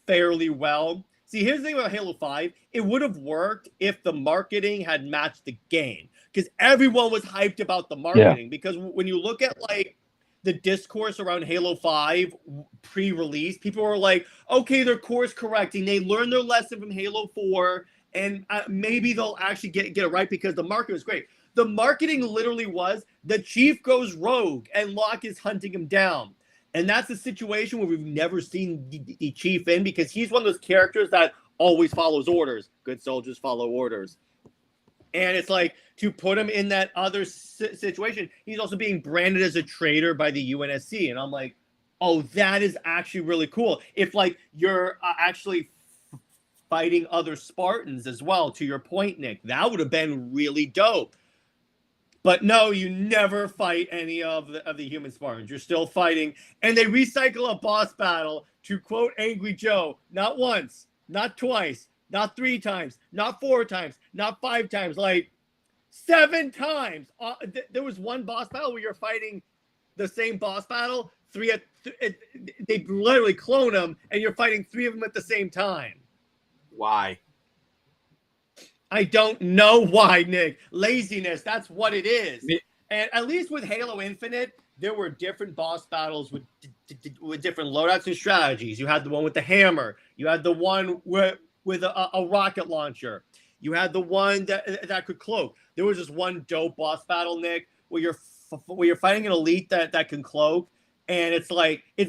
fairly well. See, here's the thing about Halo 5. It would have worked if the marketing had matched the game, because everyone was hyped about the marketing. Yeah. Because when you look at like the discourse around Halo 5 pre-release, people were like, okay, they're course correcting. They learned their lesson from Halo 4, and maybe they'll actually get it right, because the market was great. The marketing literally was the Chief goes rogue and Locke is hunting him down. And that's a situation where we've never seen the Chief in, because he's one of those characters that always follows orders. Good soldiers follow orders. And it's like, to put him in that other situation, he's also being branded as a traitor by the UNSC. And I'm like, oh, that is actually really cool. If like you're actually fighting other Spartans as well, to your point, Nick, that would have been really dope. But no, you never fight any of the human Spartans. You're still fighting, and they recycle a boss battle, to quote Angry Joe, not once, not twice, not 3 times, not 4 times, not 5 times, like 7 times. There was one boss battle where you're fighting the same boss battle. They literally clone them, and you're fighting 3 of them at the same time. Why? I don't know why, Nick. Laziness, that's what it is. And at least with Halo Infinite, there were different boss battles with different loadouts and strategies. You had the one with the hammer. You had the one with a rocket launcher. You had the one that could cloak. There was just one dope boss battle, Nick, where you're fighting an elite that can cloak, and it's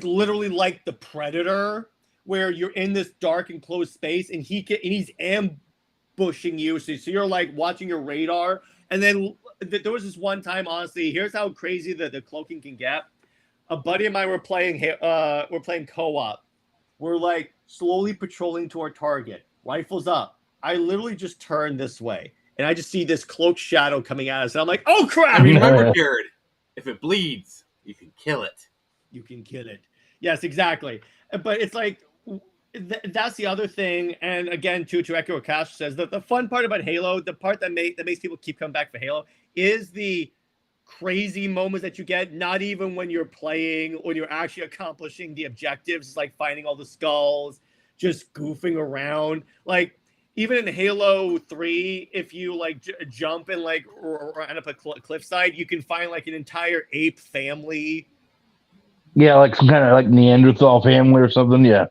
literally like the Predator, where you're in this dark enclosed space, and he's ambushing you. So you're like watching your radar, and then there was this one time. Honestly, here's how crazy the cloaking can get. A buddy of mine were playing co-op. We're like slowly patrolling to our target. Rifles up. I literally just turn this way, and I just see this cloaked shadow coming at us. And I'm like, oh crap! I mean, remember, Jared, if it bleeds, you can kill it. You can kill it. Yes, exactly. But it's like that's the other thing. And again, to echo what Cash says, the fun part about Halo, the part that makes people keep coming back for Halo, is the crazy moments that you get. Not even when you're playing, when you're actually accomplishing the objectives, like finding all the skulls, just goofing around. Like even in Halo 3, if you like jump and like or end up a cliffside, you can find like an entire ape family. Yeah, like some kind of like Neanderthal family or something. Yeah.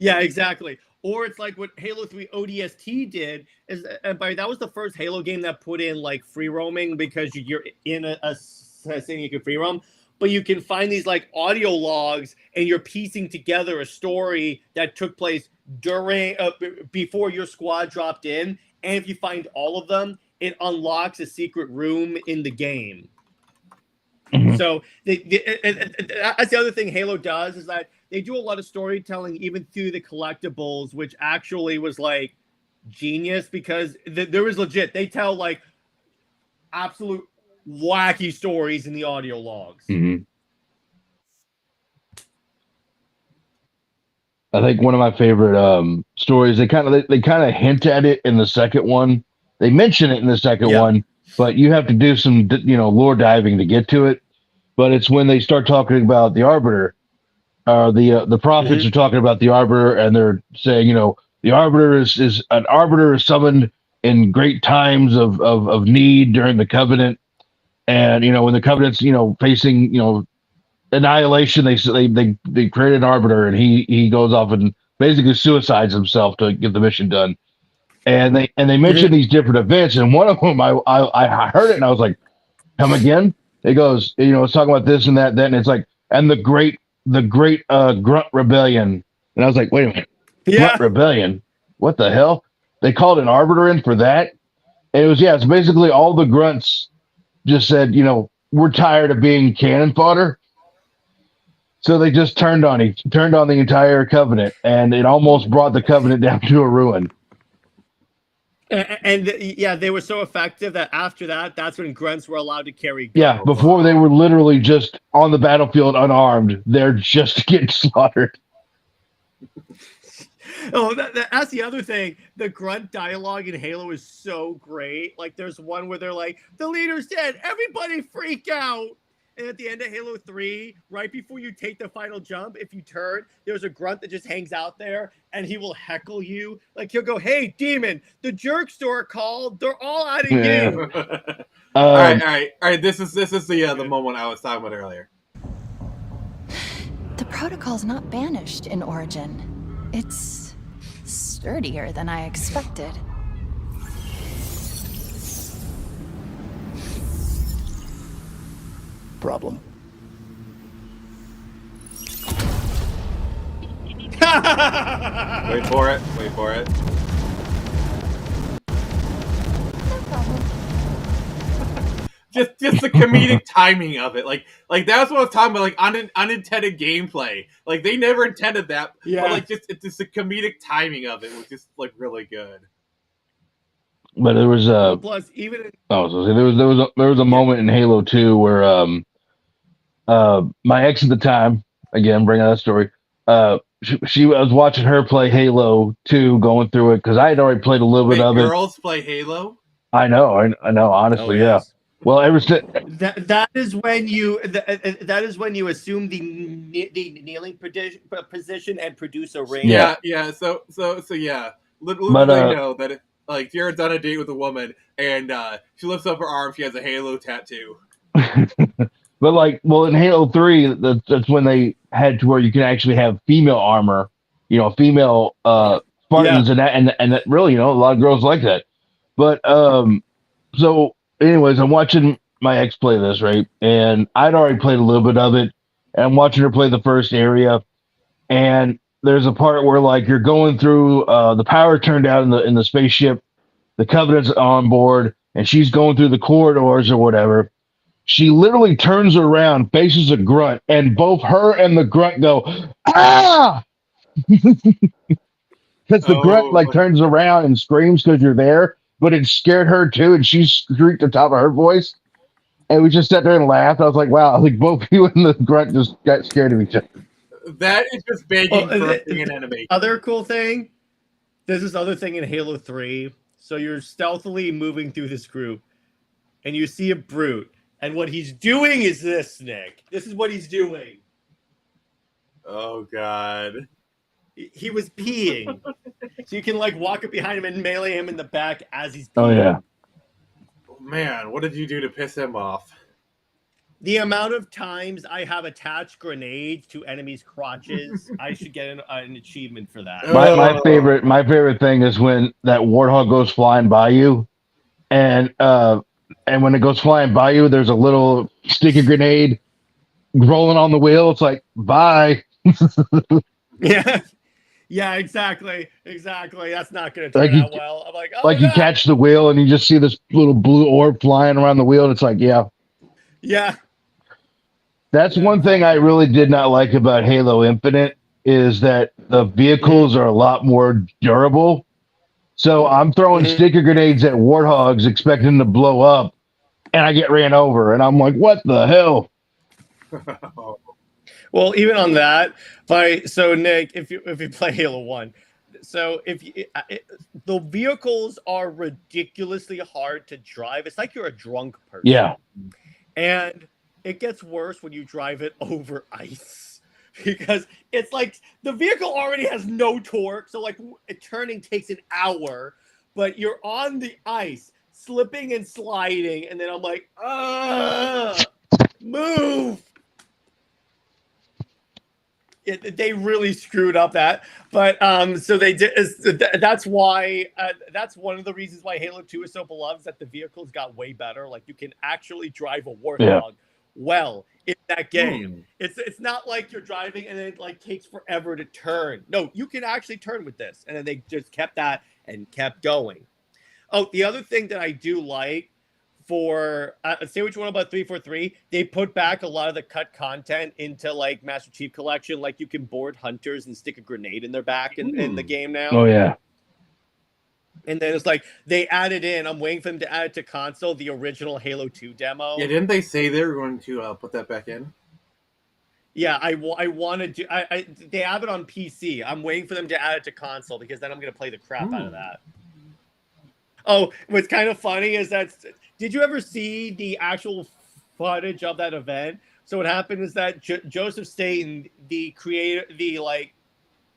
Yeah, exactly. Or it's like what Halo 3 ODST did is, that was the first Halo game that put in like free roaming, because you're in a thing you can free roam, but you can find these like audio logs, and you're piecing together a story that took place during before your squad dropped in. And if you find all of them, it unlocks a secret room in the game. Mm-hmm. So that's the other thing Halo does, is that they do a lot of storytelling even through the collectibles, which actually was like genius, because there was legit. They tell like absolute wacky stories in the audio logs. Mm-hmm. I think one of my favorite stories, they kind of hint at it in the second one. They mention it in the second one, but you have to do some lore diving to get to it. But it's when they start talking about the Arbiter. The prophets are talking about the Arbiter, and they're saying, the Arbiter is an Arbiter is summoned in great times of need during the Covenant, and when the Covenant's facing annihilation, they create an Arbiter, and he goes off and basically suicides himself to get the mission done. And they mention these different events, and one of them I heard it and I was like, come again? It goes, it's talking about this and that, and it's like, and the great Grunt Rebellion. And I was like, wait a minute, Grunt Rebellion? What the hell? They called an Arbiter in for that? And it's basically all the grunts just said, we're tired of being cannon fodder. So they just turned on the entire Covenant, and it almost brought the Covenant down to a ruin. And they were so effective that after that's when grunts were allowed to carry guns. Yeah, before they were literally just on the battlefield unarmed. They're just getting slaughtered. Oh, that's the other thing. The grunt dialogue in Halo is so great. Like, there's one where they're like, the leader's dead, everybody freak out. And at the end of Halo 3, right before you take the final jump, if you turn, there's a grunt that just hangs out there, and he will heckle you. Like, he'll go, hey, demon, the jerk store called. They're all out of you. All right. This is the moment I was talking about earlier. The protocol's not banished in Origin. It's sturdier than I expected. Problem. Wait for it. No problem. just the comedic timing of it. Like that's what I was talking about. Like unintended gameplay. Like they never intended that. Yeah. But like it's just the comedic timing of it was just like really good. But there was Plus, even in, so there was a moment in Halo 2 where my ex at the time, again bringing that story, she was watching her play Halo 2, going through it because I had already played a little bit of it. Girls play Halo. I know, honestly, yeah. Well, ever since that is when you assume the kneeling position and produce a ring. Yeah. So yeah, literally know that like Jared's on a date with a woman and she lifts up her arm. She has a Halo tattoo. But like, well, in Halo 3, that's when they had to where you can actually have female armor, female Spartans, and that really, a lot of girls like that. But so anyways, I'm watching my ex play this, right? And I'd already played a little bit of it, and I'm watching her play the first area, and there's a part where like you're going through the power turned out in the spaceship, the Covenant's on board, and she's going through the corridors or whatever. She literally turns around, faces a grunt, and both her and the grunt go, ah! Because the grunt like turns around and screams because you're there, but it scared her too, and she shrieked at the top of her voice. And we just sat there and laughed. I was like, wow, like both you and the grunt just got scared of each other. That is just begging for an enemy. Other cool thing, there's this other thing in Halo 3. So you're stealthily moving through this group, and you see a brute. And what he's doing is this, Nick. This is what he's doing. Oh, God. He was peeing. So you can, like, walk up behind him and melee him in the back as he's peeing. Oh, yeah. Man, what did you do to piss him off? The amount of times I have attached grenades to enemies' crotches, I should get an achievement for that. My favorite thing is when that warthog goes flying by you, and when it goes flying by you, there's a little sticky grenade rolling on the wheel. It's like, bye. Yeah, exactly. That's not going to turn out well. I'm like, oh, like you catch the wheel and you just see this little blue orb flying around the wheel, and it's like, yeah. That's one thing I really did not like about Halo Infinite is that the vehicles are a lot more durable. So I'm throwing sticker grenades at warthogs expecting them to blow up, and I get ran over, and I'm like, what the hell? Well, even on that, so Nick, if you play Halo 1, so the vehicles are ridiculously hard to drive. It's like you're a drunk person. Yeah. And it gets worse when you drive it over ice, because it's like the vehicle already has no torque. So like turning takes an hour, but you're on the ice, slipping and sliding. And then I'm like, move. They really screwed up that, but so they did. That's why. That's one of the reasons why Halo 2 is so beloved. Is that the vehicles got way better. Like you can actually drive a warthog well in that game. It's not like you're driving and it like takes forever to turn. No, you can actually turn with this, and then they just kept that and kept going. Oh, the other thing that I do like for say what you want about 343, they put back a lot of the cut content into like Master Chief Collection. Like you can board hunters and stick a grenade in their back in the game now. Oh yeah. And then it's like they added in, I'm waiting for them to add it to console, the original Halo 2 demo. Yeah, didn't they say they were going to put that back in? Yeah, I wanted to. They have it on PC. I'm waiting for them to add it to console because then I'm going to play the crap out of that. Oh, what's kind of funny is that, did you ever see the actual footage of that event? So what happened is that Joseph Staten, the creator, the like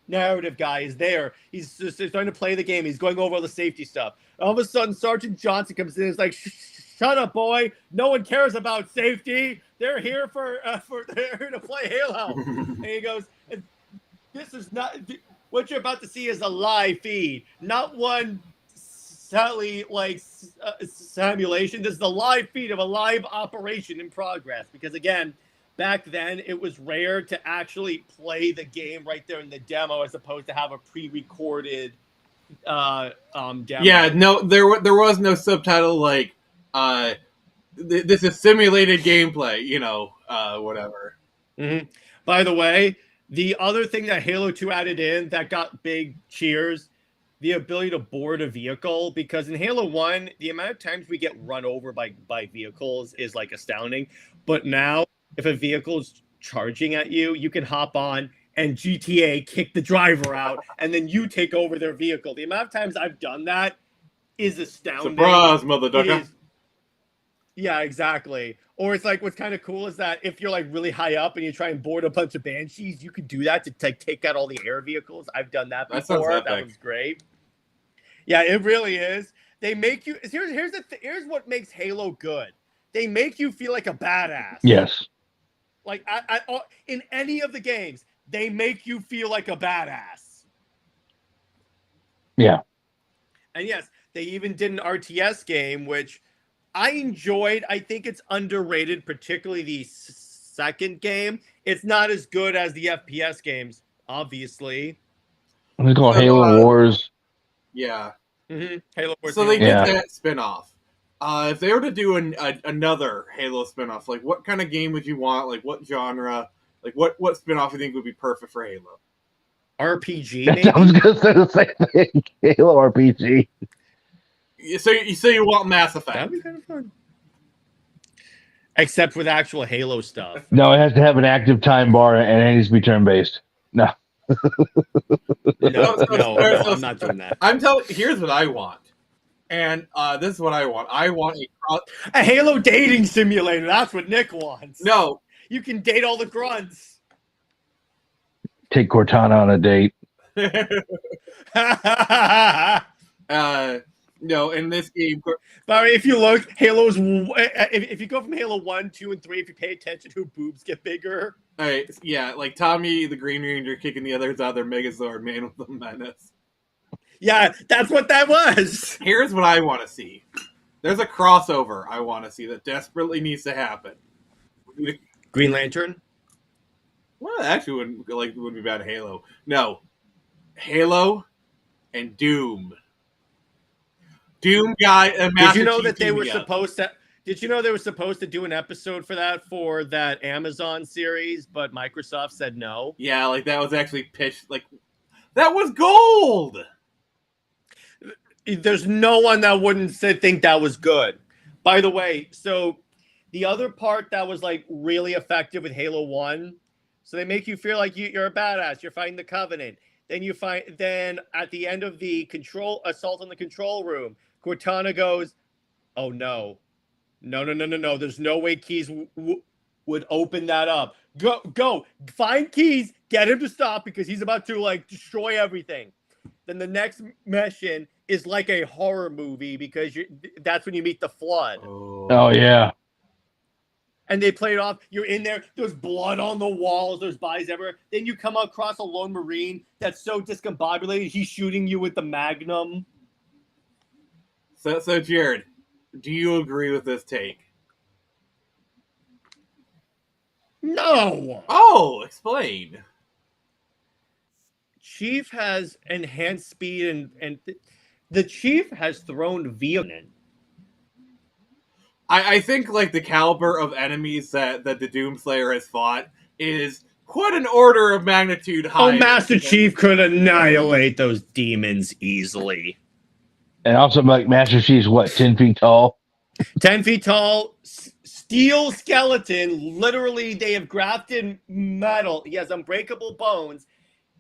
narrative guy, is there. He's starting to play the game. He's going over all the safety stuff. All of a sudden, Sergeant Johnson comes in and is like, "Shut up, boy! No one cares about safety. They're here they're here to play Halo." And he goes, "This is not what you're about to see is a live feed, not one." Sadly, like simulation. This is the live feed of a live operation in progress. Because again, back then it was rare to actually play the game right there in the demo, as opposed to have a pre-recorded demo. Yeah, no, there was no subtitle like this is simulated gameplay, whatever. Mm-hmm. By the way, the other thing that Halo 2 added in that got big cheers, the ability to board a vehicle, because in Halo 1, the amount of times we get run over by vehicles is like astounding. But now, if a vehicle is charging at you, you can hop on and GTA kick the driver out, and then you take over their vehicle. The amount of times I've done that is astounding. Surprise, mother ducker. Yeah, exactly. Or it's like, what's kind of cool is that if you're like really high up and you try and board a bunch of Banshees, you could do that to take out all the air vehicles. I've done that before. That was great. Yeah, it really is. They make you. Here's what makes Halo good. They make you feel like a badass. Yes. Like in any of the games, they make you feel like a badass. Yeah. And yes, they even did an RTS game, which I enjoyed. I think it's underrated, particularly the second game. It's not as good as the FPS games, obviously. They call it Halo Wars. Yeah. Mm-hmm. Halo Wars. So they did that spinoff. If they were to do another Halo spinoff, like what kind of game would you want? Like what genre? Like what spinoff do you think would be perfect for Halo? RPG, maybe? I was going to say the same thing. Halo RPG. So you want Mass Effect? That'd be kind of fun. Except with actual Halo stuff. No, it has to have an active time bar and it needs to be turn-based. No. No, I'm not doing that. Here's what I want. And this is what I want. I want a Halo dating simulator. That's what Nick wants. No. You can date all the grunts. Take Cortana on a date. No, in this game. But if you look, if you go from Halo 1, 2, and 3, if you pay attention, who boobs get bigger. All right, yeah, like Tommy the Green Ranger kicking the others out of their Megazord, Man with the Menace. Yeah, that's what that was. Here's what I want to see. There's a crossover I want to see that desperately needs to happen. Green Lantern? Well, actually wouldn't be bad. Halo. No. Halo and Doom. Doom guy and Master Did you know Chief that they were together. supposed to? Did you know they were supposed to do an episode for that Amazon series, but Microsoft said no? Yeah, like that was actually pitched. Like that was gold. There's no one that wouldn't think that was good. By the way, so the other part that was like really effective with Halo 1, so they make you feel like you're a badass. You're fighting the Covenant. Then at the end of the assault on the control room, Cortana goes, "Oh no. There's no way Keys would open that up. Go, find Keys, get him to stop because he's about to like destroy everything." Then the next mission is like a horror movie because that's when you meet the Flood. Oh yeah. And they play it off. You're in there. There's blood on the walls. There's bodies everywhere. Then you come across a lone Marine that's so discombobulated. He's shooting you with the Magnum. So Jared, do you agree with this take? No. Oh, explain. Chief has enhanced speed and the Chief has thrown vehicle in. I think like the caliber of enemies that the Doomslayer has fought is quite an order of magnitude higher. Oh, Master Chief could annihilate those demons easily. And also, like, Master Chief's what, 10 feet tall? 10 feet tall, steel skeleton. Literally, they have grafted metal. He has unbreakable bones,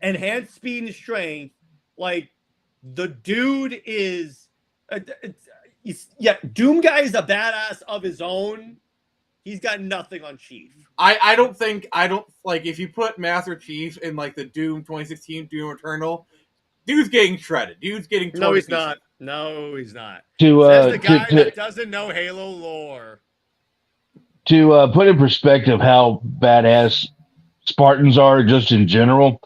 enhanced speed and strength. Like, the dude is... Doom Guy is a badass of his own. He's got nothing on Chief. I don't if you put Master Chief in like the Doom 2016 Doom Eternal, dude's getting shredded. Dude's getting No, he's not. No, he's not. Says the guy that doesn't know Halo lore. To put in perspective how badass Spartans are just in general,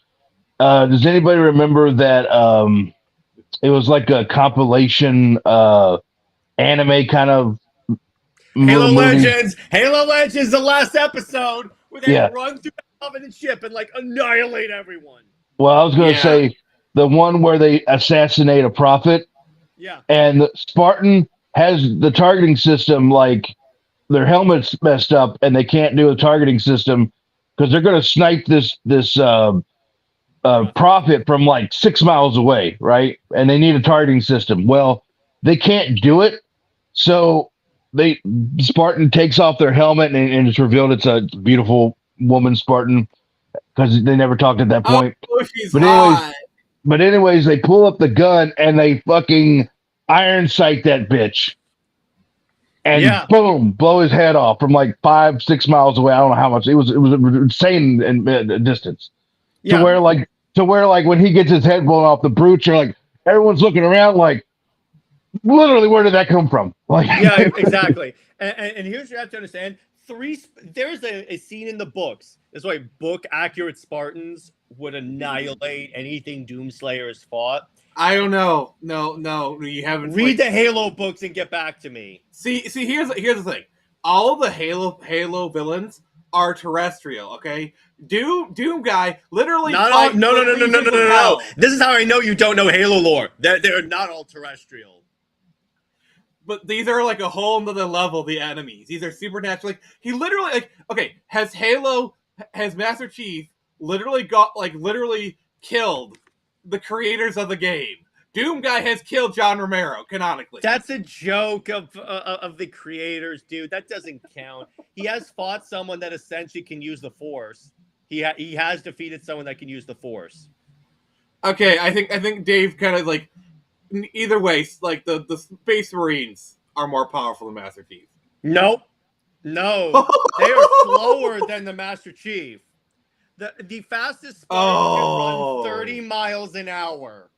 does anybody remember that it was like a compilation anime kind of Halo movie? Legends. Halo Legends, the last episode where they run through the Covenant ship and like annihilate everyone. Well, I was going to say the one where they assassinate a prophet. Yeah. And Spartan has the targeting system like their helmets messed up and they can't do a targeting system because they're going to snipe this prophet from like 6 miles away, right? And they need a targeting system. Well, they can't do it, so Spartan takes off their helmet and it's revealed it's a beautiful woman Spartan because they never talked at that point. Oh, she's But hot. anyways, they pull up the gun and they fucking iron sight that bitch. And boom, blow his head off from like 5-6 miles away. I don't know how much. It was insane in distance. Yeah. To where like when he gets his head blown off, the brutes are like everyone's looking around like literally where did that come from? Like Yeah, exactly. And here's what you have to understand: there's a scene in the books. That's why book accurate Spartans would annihilate anything Doomslayer has fought. I don't know. No, you haven't Read the Halo books and get back to me. See. Here's the thing. All the Halo villains are terrestrial. Okay, Doom guy literally. Not all. fought No. with legions of hell. This is how I know you don't know Halo lore. They're not all terrestrial. But these are like a whole nother level. The enemies. These are supernatural. Like, he literally has Master Chief literally killed the creators of the game. Doom guy has killed John Romero canonically. That's a joke of the creators, dude. That doesn't count. He has fought someone that essentially can use the Force. He has defeated someone that can use the Force. Okay, I think Dave kind of like either way. Like the Space Marines are more powerful than Master Chief. Nope. No, they are slower than the Master Chief. The fastest Spartan can run 30 miles an hour.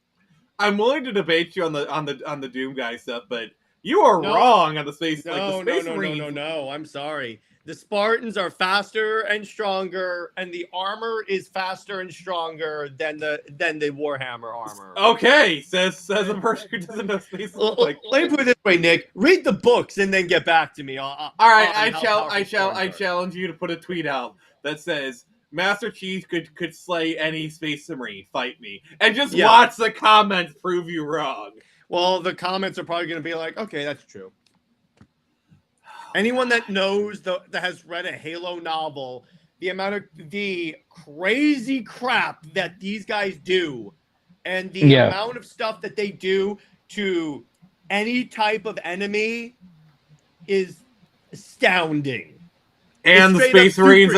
I'm willing to debate you on the Doom guy stuff, but you are wrong on the space. No. I'm sorry. The Spartans are faster and stronger, and the armor is faster and stronger than the Warhammer armor. Okay, says a person who doesn't know space. Let me put it this way, Nick. Read the books and then get back to me. All right, I challenge you to put a tweet out that says Master Chief could slay any Space Marine. Fight me, and just watch the comments prove you wrong. Well, the comments are probably going to be like, "Okay, that's true." Anyone that knows that has read a Halo novel, the crazy crap that these guys do, and the amount of stuff that they do to any type of enemy is astounding. And the Space Marines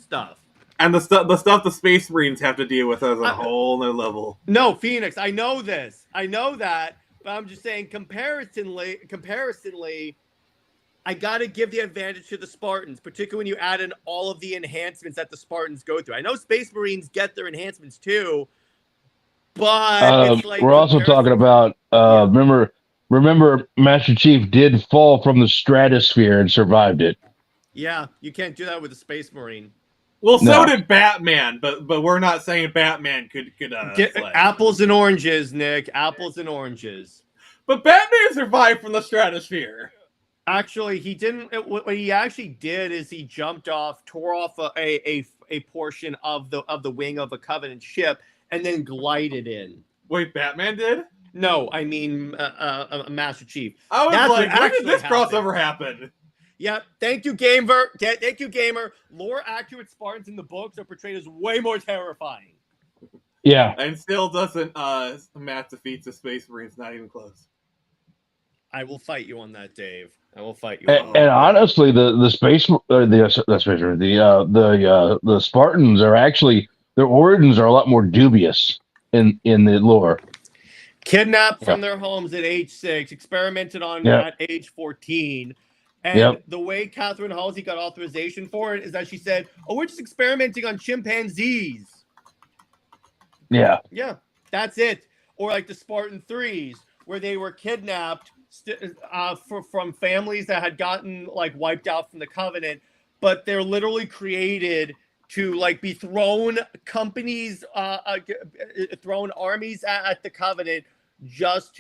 stuff. And the stuff the Space Marines have to deal with is a whole nother level. No, Phoenix, I know this. I know that, but I'm just saying comparisonly, I got to give the advantage to the Spartans, particularly when you add in all of the enhancements that the Spartans go through. I know Space Marines get their enhancements too, but it's like we're also talking about remember Master Chief did fall from the stratosphere and survived it. Yeah, you can't do that with a Space Marine. Well, so did Batman, but we're not saying Batman could get apples and oranges, Nick. Apples and oranges. But Batman survived from the stratosphere. Actually, he didn't. What he actually did is he tore off a portion of the wing of a Covenant ship, and then glided in. Wait, Batman did? No, I mean Master Chief. I was like, when did this crossover happen? Yeah, thank you, Gamer. Thank you, Gamer. Lore accurate Spartans in the books are portrayed as way more terrifying. Yeah, and still doesn't Matt defeats the Space Marines, not even close. I will fight you on that, Dave. I will fight you. And honestly, the Spartans are actually, their origins are a lot more dubious in the lore. Kidnapped from their homes at age 6, experimented on at age 14. And the way Catherine Halsey got authorization for it is that she said, "Oh, we're just experimenting on chimpanzees." Yeah. Yeah, that's it. Or like the Spartan 3s, where they were kidnapped from families that had gotten like wiped out from the Covenant, but they're literally created to like be thrown thrown armies at the Covenant just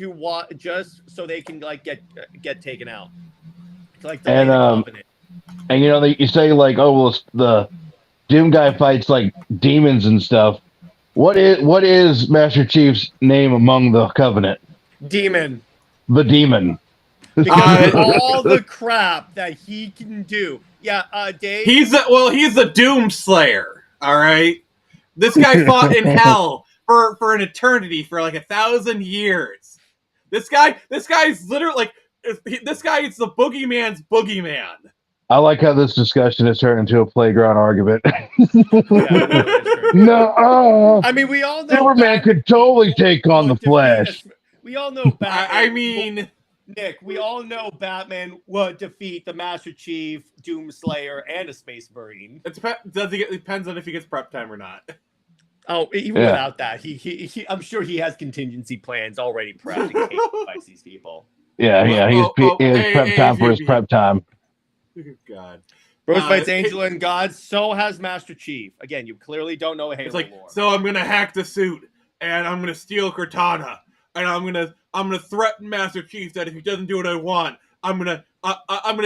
so they can like get taken out. It's like the Covenant. And you say like, oh well, the Doom guy fights like demons and stuff. What is Master Chief's name among the Covenant? Demon. The Demon. because of all the crap that he can do. Yeah, Dave. He's the Doom Slayer. All right, this guy fought in hell for an eternity, for like 1,000 years. This guy's literally like, this guy is the boogeyman's boogeyman. I like how this discussion has turned into a playground argument. No, I mean, we all know Superman could totally take on the Flash. We all know Batman. I mean, Nick, we all know Batman would defeat the Master Chief, Doomslayer, and a Space Marine. it depends on if he gets prep time or not. Oh, even Yeah. without that, he I'm sure he has contingency plans already prepped in case he fights these people. Yeah, he has hey, prep time for his hey, prep time. God. Bruce fights Angel and God, so has Master Chief. Again, you clearly don't know Halo It's like, lore. so I'm gonna hack the suit, and I'm gonna steal Cortana, and I'm gonna threaten Master Chief that if he doesn't do what I want, I'm gonna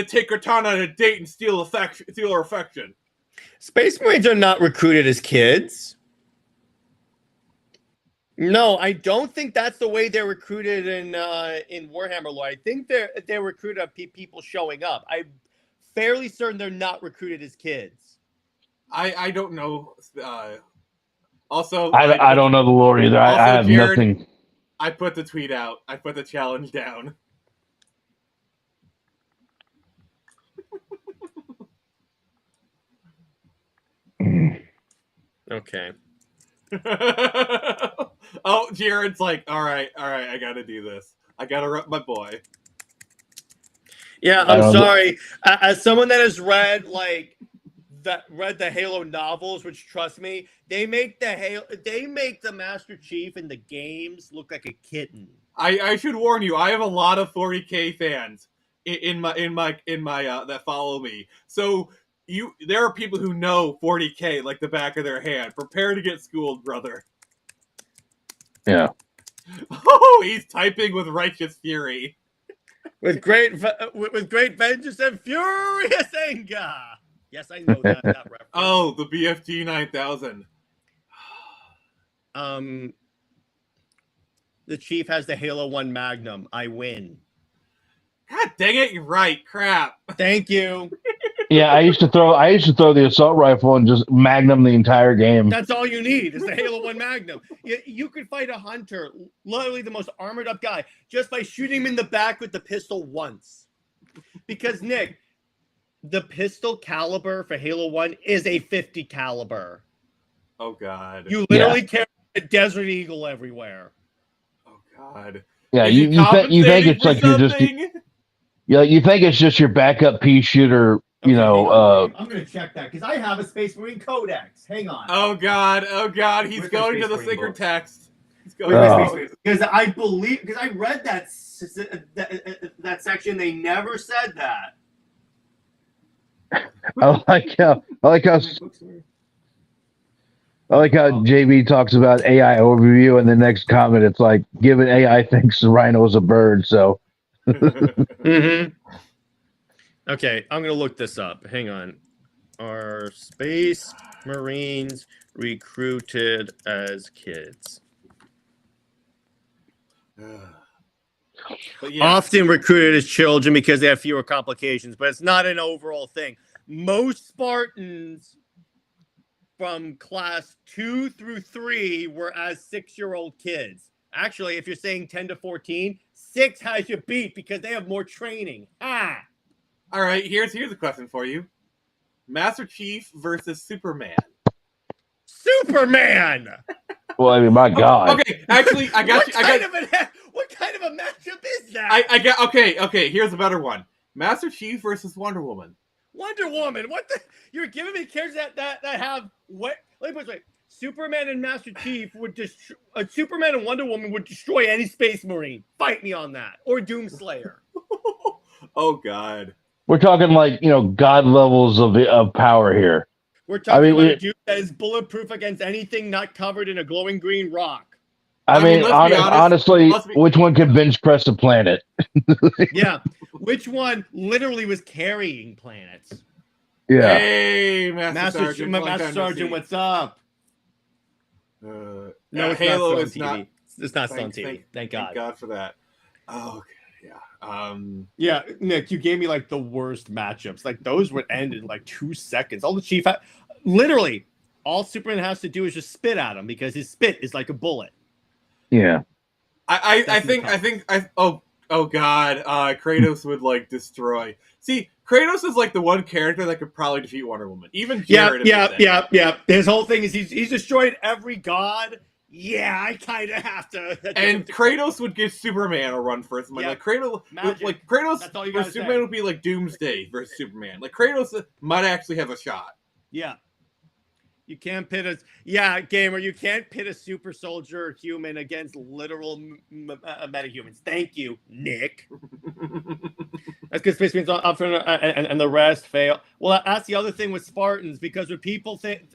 take Cortana on a date and steal her affection. Space Marines are not recruited as kids. No, I don't think that's the way they're recruited in Warhammer lore. I think they're recruited of people showing up. I'm fairly certain they're not recruited as kids. I don't know. Also, I don't know the lore either. I have Jared, nothing. I put the tweet out. I put the challenge down. Okay. Oh, Jared's like, all right, I gotta do this. I gotta rep my boy. Yeah, I'm sorry. As someone that has read the Halo novels, which trust me, they make the Master Chief in the games look like a kitten. I should warn you. I have a lot of 40K fans in my that follow me. So there are people who know 40K like the back of their hand. Prepare to get schooled, brother. Yeah. Oh, he's typing with righteous fury. With great vengeance and furious anger. Yes, I know that reference. Oh, the BFG 9000. The Chief has the Halo 1 Magnum. I win. God dang it, you're right. Crap. Thank you. Yeah, I used to throw the assault rifle and just magnum the entire game. That's all you need is the Halo 1 Magnum. You could fight a hunter, literally the most armored up guy, just by shooting him in the back with the pistol once. Because, Nick, the pistol caliber for Halo 1 is a 50 caliber. Oh, God. You literally carry a Desert Eagle everywhere. Oh, God. Yeah, Is you think it's like you're just you think it's just your backup pea shooter. Okay, I'm gonna check that because I have a Space Marine Codex. Hang on. Oh, God. He's Where's going my to the Space Marine sacred book? text. He's going Where's to my the Space Marine? Because I read that section. They never said that. I like how JB talks about AI overview, and the next comment it's like, given AI thinks the rhino is a bird, so. Mm-hmm. Okay, I'm gonna look this up. Hang on. Are Space Marines recruited as kids? But yeah. Often recruited as children because they have fewer complications, but it's not an overall thing. Most Spartans from class 2 through 3 were as 6-year-old kids. Actually, if you're saying 10 to 14, 6 has you beat because they have more training. Ah! All right, here's a question for you. Master Chief versus Superman. Superman! Well, I mean, my God. Okay, actually, I got you. What kind of a matchup is that? Okay, here's a better one. Master Chief versus Wonder Woman. Wonder Woman. What the? You're giving me characters that have what? Let me put it this way. Superman and Master Chief would Superman and Wonder Woman would destroy any Space Marine. Fight me on that. Or Doomslayer. Oh, God. We're talking like, God levels of power here. We're talking about a dude that is bulletproof against anything not covered in a glowing green rock. I mean, let's be honest, honestly, which one could bench press the planet? Yeah. Which one literally was carrying planets? Yeah. Hey, Master Sergeant, what's up? No, No, it's Halo not is still on TV. not. It's not still on TV. Thank God. Thank God for that. Oh, okay. Yeah, Nick, you gave me like the worst matchups. Like those would end in like 2 seconds. All the chief, literally, all Superman has to do is just spit at him because his spit is like a bullet. Yeah. I think oh god, Kratos would like destroy. See, Kratos is like the one character that could probably defeat Wonder Woman. Even Jared. Yeah. His whole thing is he's destroyed every god. Yeah, I kind of have to. And Kratos would give Superman a run for his money. Yeah. Like Kratos, Magic. like Kratos That's all you versus gotta Superman say. would be like Doomsday versus Superman. Like Kratos might actually have a shot. Yeah. You can't pit gamer. You can't pit a super soldier or human against literal metahumans. Thank you, Nick. That's because Space Marines up front and the rest fail. Well, that's the other thing with Spartans, because when people think,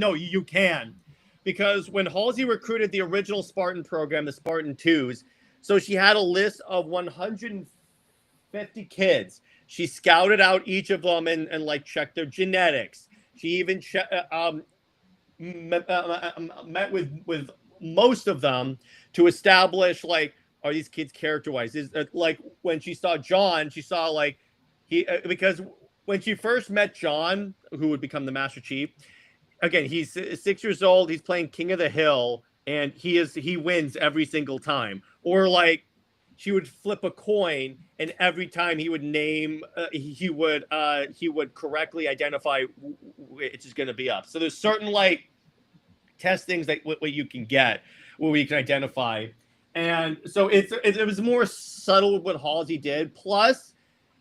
you can. Because when Halsey recruited the original Spartan program, the Spartan 2s, so she had a list of 150 kids. She scouted out each of them and like checked their genetics. She even met with most of them to establish, like, are these kids character-wise? Is like when she saw John, she saw like because when she first met John, who would become the Master Chief, again, he's 6 years old. He's playing King of the Hill, and he wins every single time. Or like she would flip a coin, and every time he would name, he would correctly identify which is going to be up. So there's certain like testings that what you can get where you can identify, and so it was more subtle what Halsey did. Plus,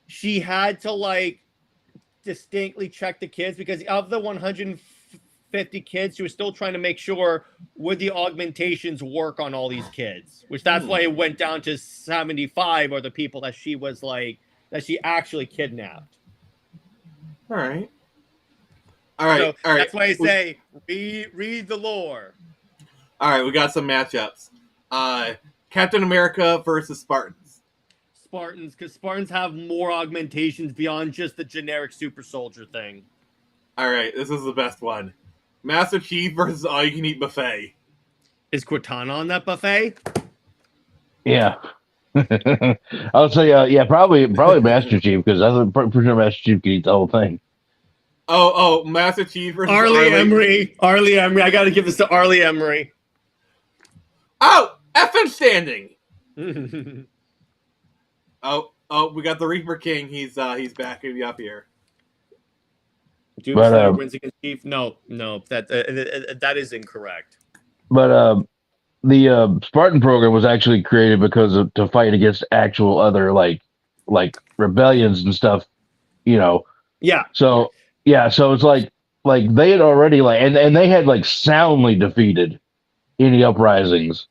she had to like distinctly check the kids, because of the 150 kids, she was still trying to make sure would the augmentations work on all these kids, which that's why it went down to 75 are the people that she was like, that she actually kidnapped. All right. So that's why I say read the lore. All right, we got some matchups. Captain America versus Spartans. Spartans, because Spartans have more augmentations beyond just the generic super soldier thing. All right, this is the best one. Master Chief versus All You Can Eat Buffet. Is Cortana on that buffet? Yeah. I would say, probably Master Chief, because I'm pretty sure Master Chief can eat the whole thing. Oh, Master Chief versus Arlie Emery. I got to give this to Arlie Emery. Oh, effing standing. Oh, we got the Reaper King. He's backing me up here. Doomslayer wins against Chief. No, that is incorrect. But the Spartan program was actually created to fight against actual other like rebellions and stuff, Yeah. So it's like they had already and they had like soundly defeated any uprisings.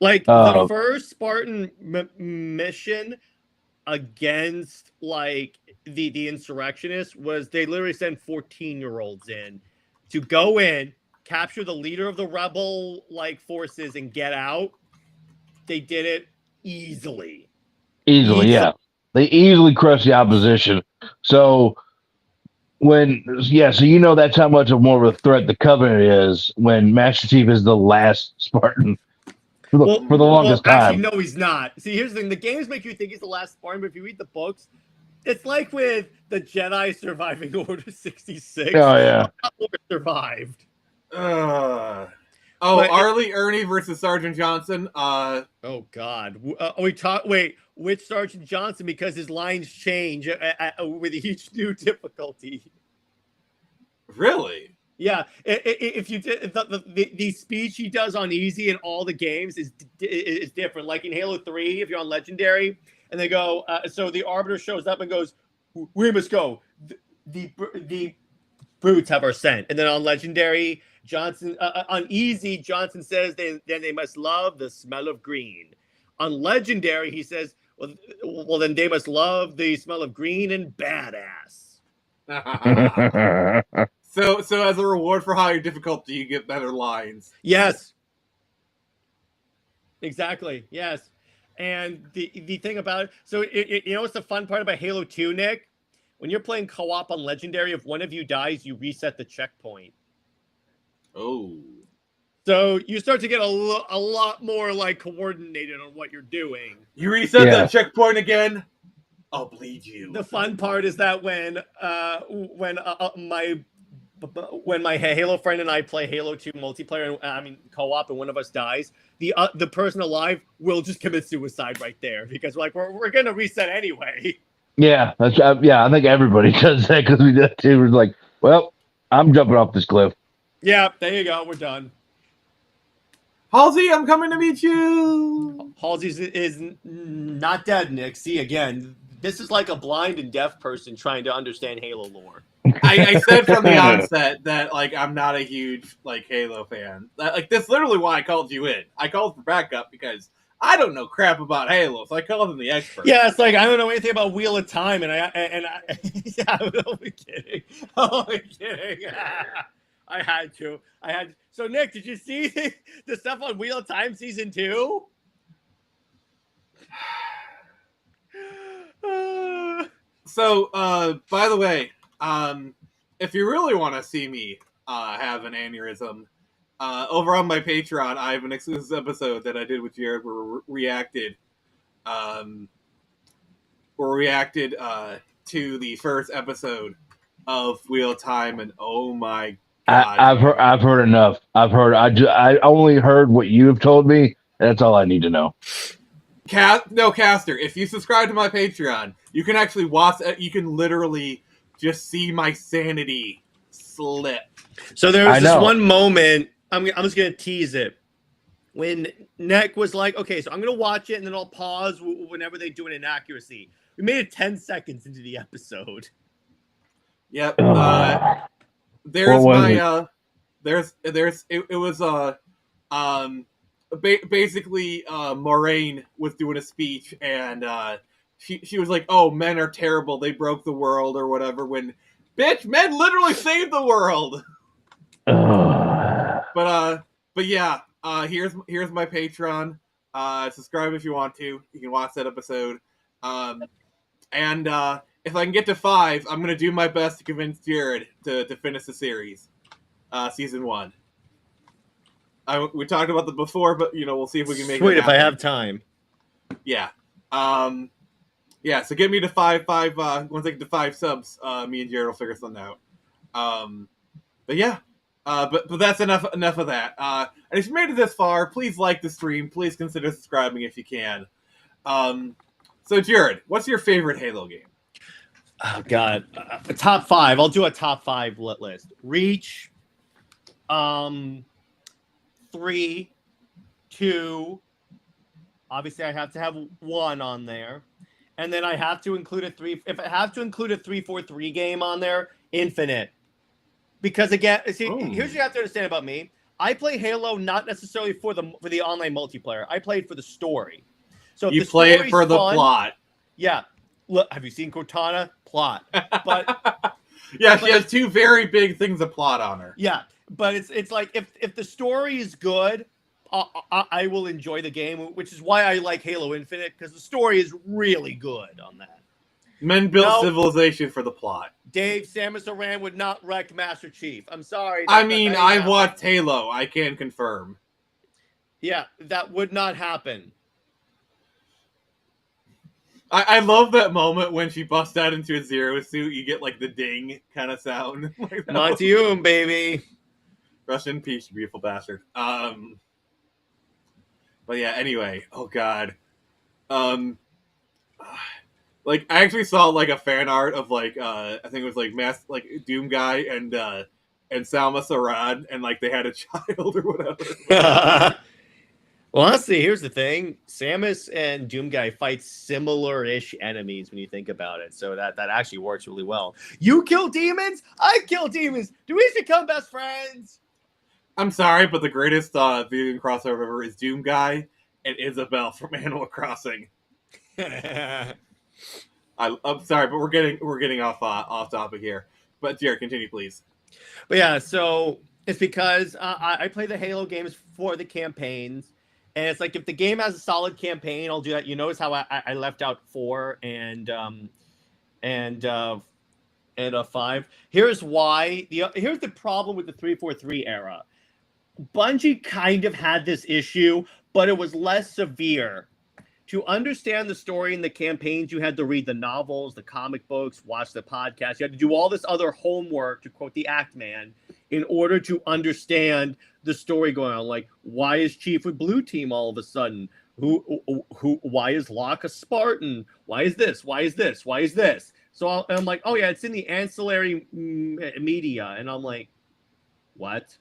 Like the first Spartan mission against like the insurrectionists was they literally sent 14-year-olds in to go in, capture the leader of the rebel like forces, and get out. They did it easily. Yeah. They easily crushed the opposition. So that's how much of more of a threat the Covenant is when Master Chief is the last Spartan for the longest time. Actually, no, he's not. See, here's the thing. The games make you think he's the last Spartan, but if you read the books, it's like with the Jedi surviving Order 66. Oh, yeah. Survived. Arlie Ernie versus Sergeant Johnson. Oh, God. Which Sergeant Johnson? Because his lines change with each new difficulty. Really? Yeah. If you did the speech he does on easy in all the games is different. Like in Halo 3, if you're on Legendary, and they go, so the Arbiter shows up and goes, "We must go. The brutes have our scent." And then on Legendary, Johnson on easy, Johnson says, then they must love the smell of green. On Legendary, he says, well, then they must love the smell of green and badass. So as a reward for higher difficulty, you get better lines. Yes. Exactly. Yes. And the thing about it, so what's the fun part about Halo 2, Nick? When you're playing co-op on Legendary, if one of you dies, you reset the checkpoint. Oh. So you start to get a lot more like coordinated on what you're doing. You reset Yeah. that checkpoint again, I'll bleed you. The fun part is that when my Halo friend and I play Halo 2 multiplayer, co-op, and one of us dies, the person alive will just commit suicide right there because we're gonna reset anyway. Yeah, that's I think everybody does that because we did that too. We're like, well, I'm jumping off this cliff. Yeah, there you go. We're done. Halsey, I'm coming to meet you. Halsey is not dead, Nick. See, again, this is like a blind and deaf person trying to understand Halo lore. I said from the onset that like I'm not a huge like Halo fan. Like that's literally why I called you in. I called for backup because I don't know crap about Halo, so I called in the expert. Yeah, it's like I don't know anything about Wheel of Time, and I yeah, I'm only kidding. Only kidding. I had to. So, Nick, did you see the stuff on Wheel of Time season 2? So, by the way, if you really want to see me have an aneurysm, over on my Patreon, I have an exclusive episode that I did with Jared where we reacted to the first episode of Wheel of Time, and oh my god, I've heard enough. I only heard what you have told me. That's all I need to know. Caster, if you subscribe to my Patreon, you can actually watch. You can literally just see my sanity slip. So there was this one moment. I'm just gonna tease it. When Nick was like, "Okay, so I'm gonna watch it and then I'll pause whenever they do an inaccuracy." We made it 10 seconds into the episode. Yep. There's my it was basically Moraine was doing a speech and she was like, "Oh, men are terrible. They broke the world or whatever." When bitch, men literally saved the world. But yeah, here's my Patreon. Subscribe if you want to. You can watch that episode. And if I can get to 5, I'm gonna do my best to convince Jared to finish the series, season 1. We talked about that before, but we'll see if we can make it happen. Sweet, if I have time. Yeah. Yeah. So get me to 5. Once I get to 5 subs, me and Jared will figure something out. But yeah. But that's enough of that. And if you made it this far, please like the stream. Please consider subscribing if you can. So Jared, what's your favorite Halo game? Oh God, a top 5. I'll do a top 5 list. Reach, 3, 2. Obviously, I have to have 1 on there, and then I have to include a 3. If I have to include a 343 game on there, Infinite. Because again, see, here's what you have to understand about me. I play Halo not necessarily for the online multiplayer. I play it for the story. So if you the play it for the plot. Yeah. Look, have you seen Cortana? Plot. But yeah, she has 2 very big things of plot on her. Yeah, but it's like if the story is good, I will enjoy the game, which is why I like Halo Infinite, because the story is really good on that. Men built civilization for the plot. Dave, Samus Aran would not wreck Master Chief. I'm sorry. I watched Halo. I can confirm. Yeah, that would not happen. I love that moment when she busts out into a Zero suit. You get like the ding kind of sound. Like Montium, baby. Rest in peace, you beautiful bastard. But yeah. Anyway, oh god. Like I actually saw like a fan art of like I think it was like Doom Guy and Samus Aran, and like they had a child or whatever. Well, honestly, here's the thing. Samus and Doom Guy fight similar-ish enemies when you think about it. So that actually works really well. You kill demons, I kill demons. Do we become best friends? I'm sorry, but the greatest video game crossover ever is Doom Guy and Isabelle from Animal Crossing. I'm sorry, but we're getting off topic here. But Jared, continue, please. But yeah, so it's because I play the Halo games for the campaigns. And it's like if the game has a solid campaign, I'll do that. You notice how I left out 4 and 5. Here's why. Here's the problem with the 343 era. Bungie kind of had this issue, but it was less severe. To understand the story and the campaigns, you had to read the novels, the comic books, watch the podcast. You had to do all this other homework, to quote the Act Man, in order to understand the story going on. Like, why is Chief with Blue Team all of a sudden? Why is Locke a Spartan? Why is this? Why is this? Why is this? So I'm like, oh yeah, it's in the ancillary media. And I'm like, what?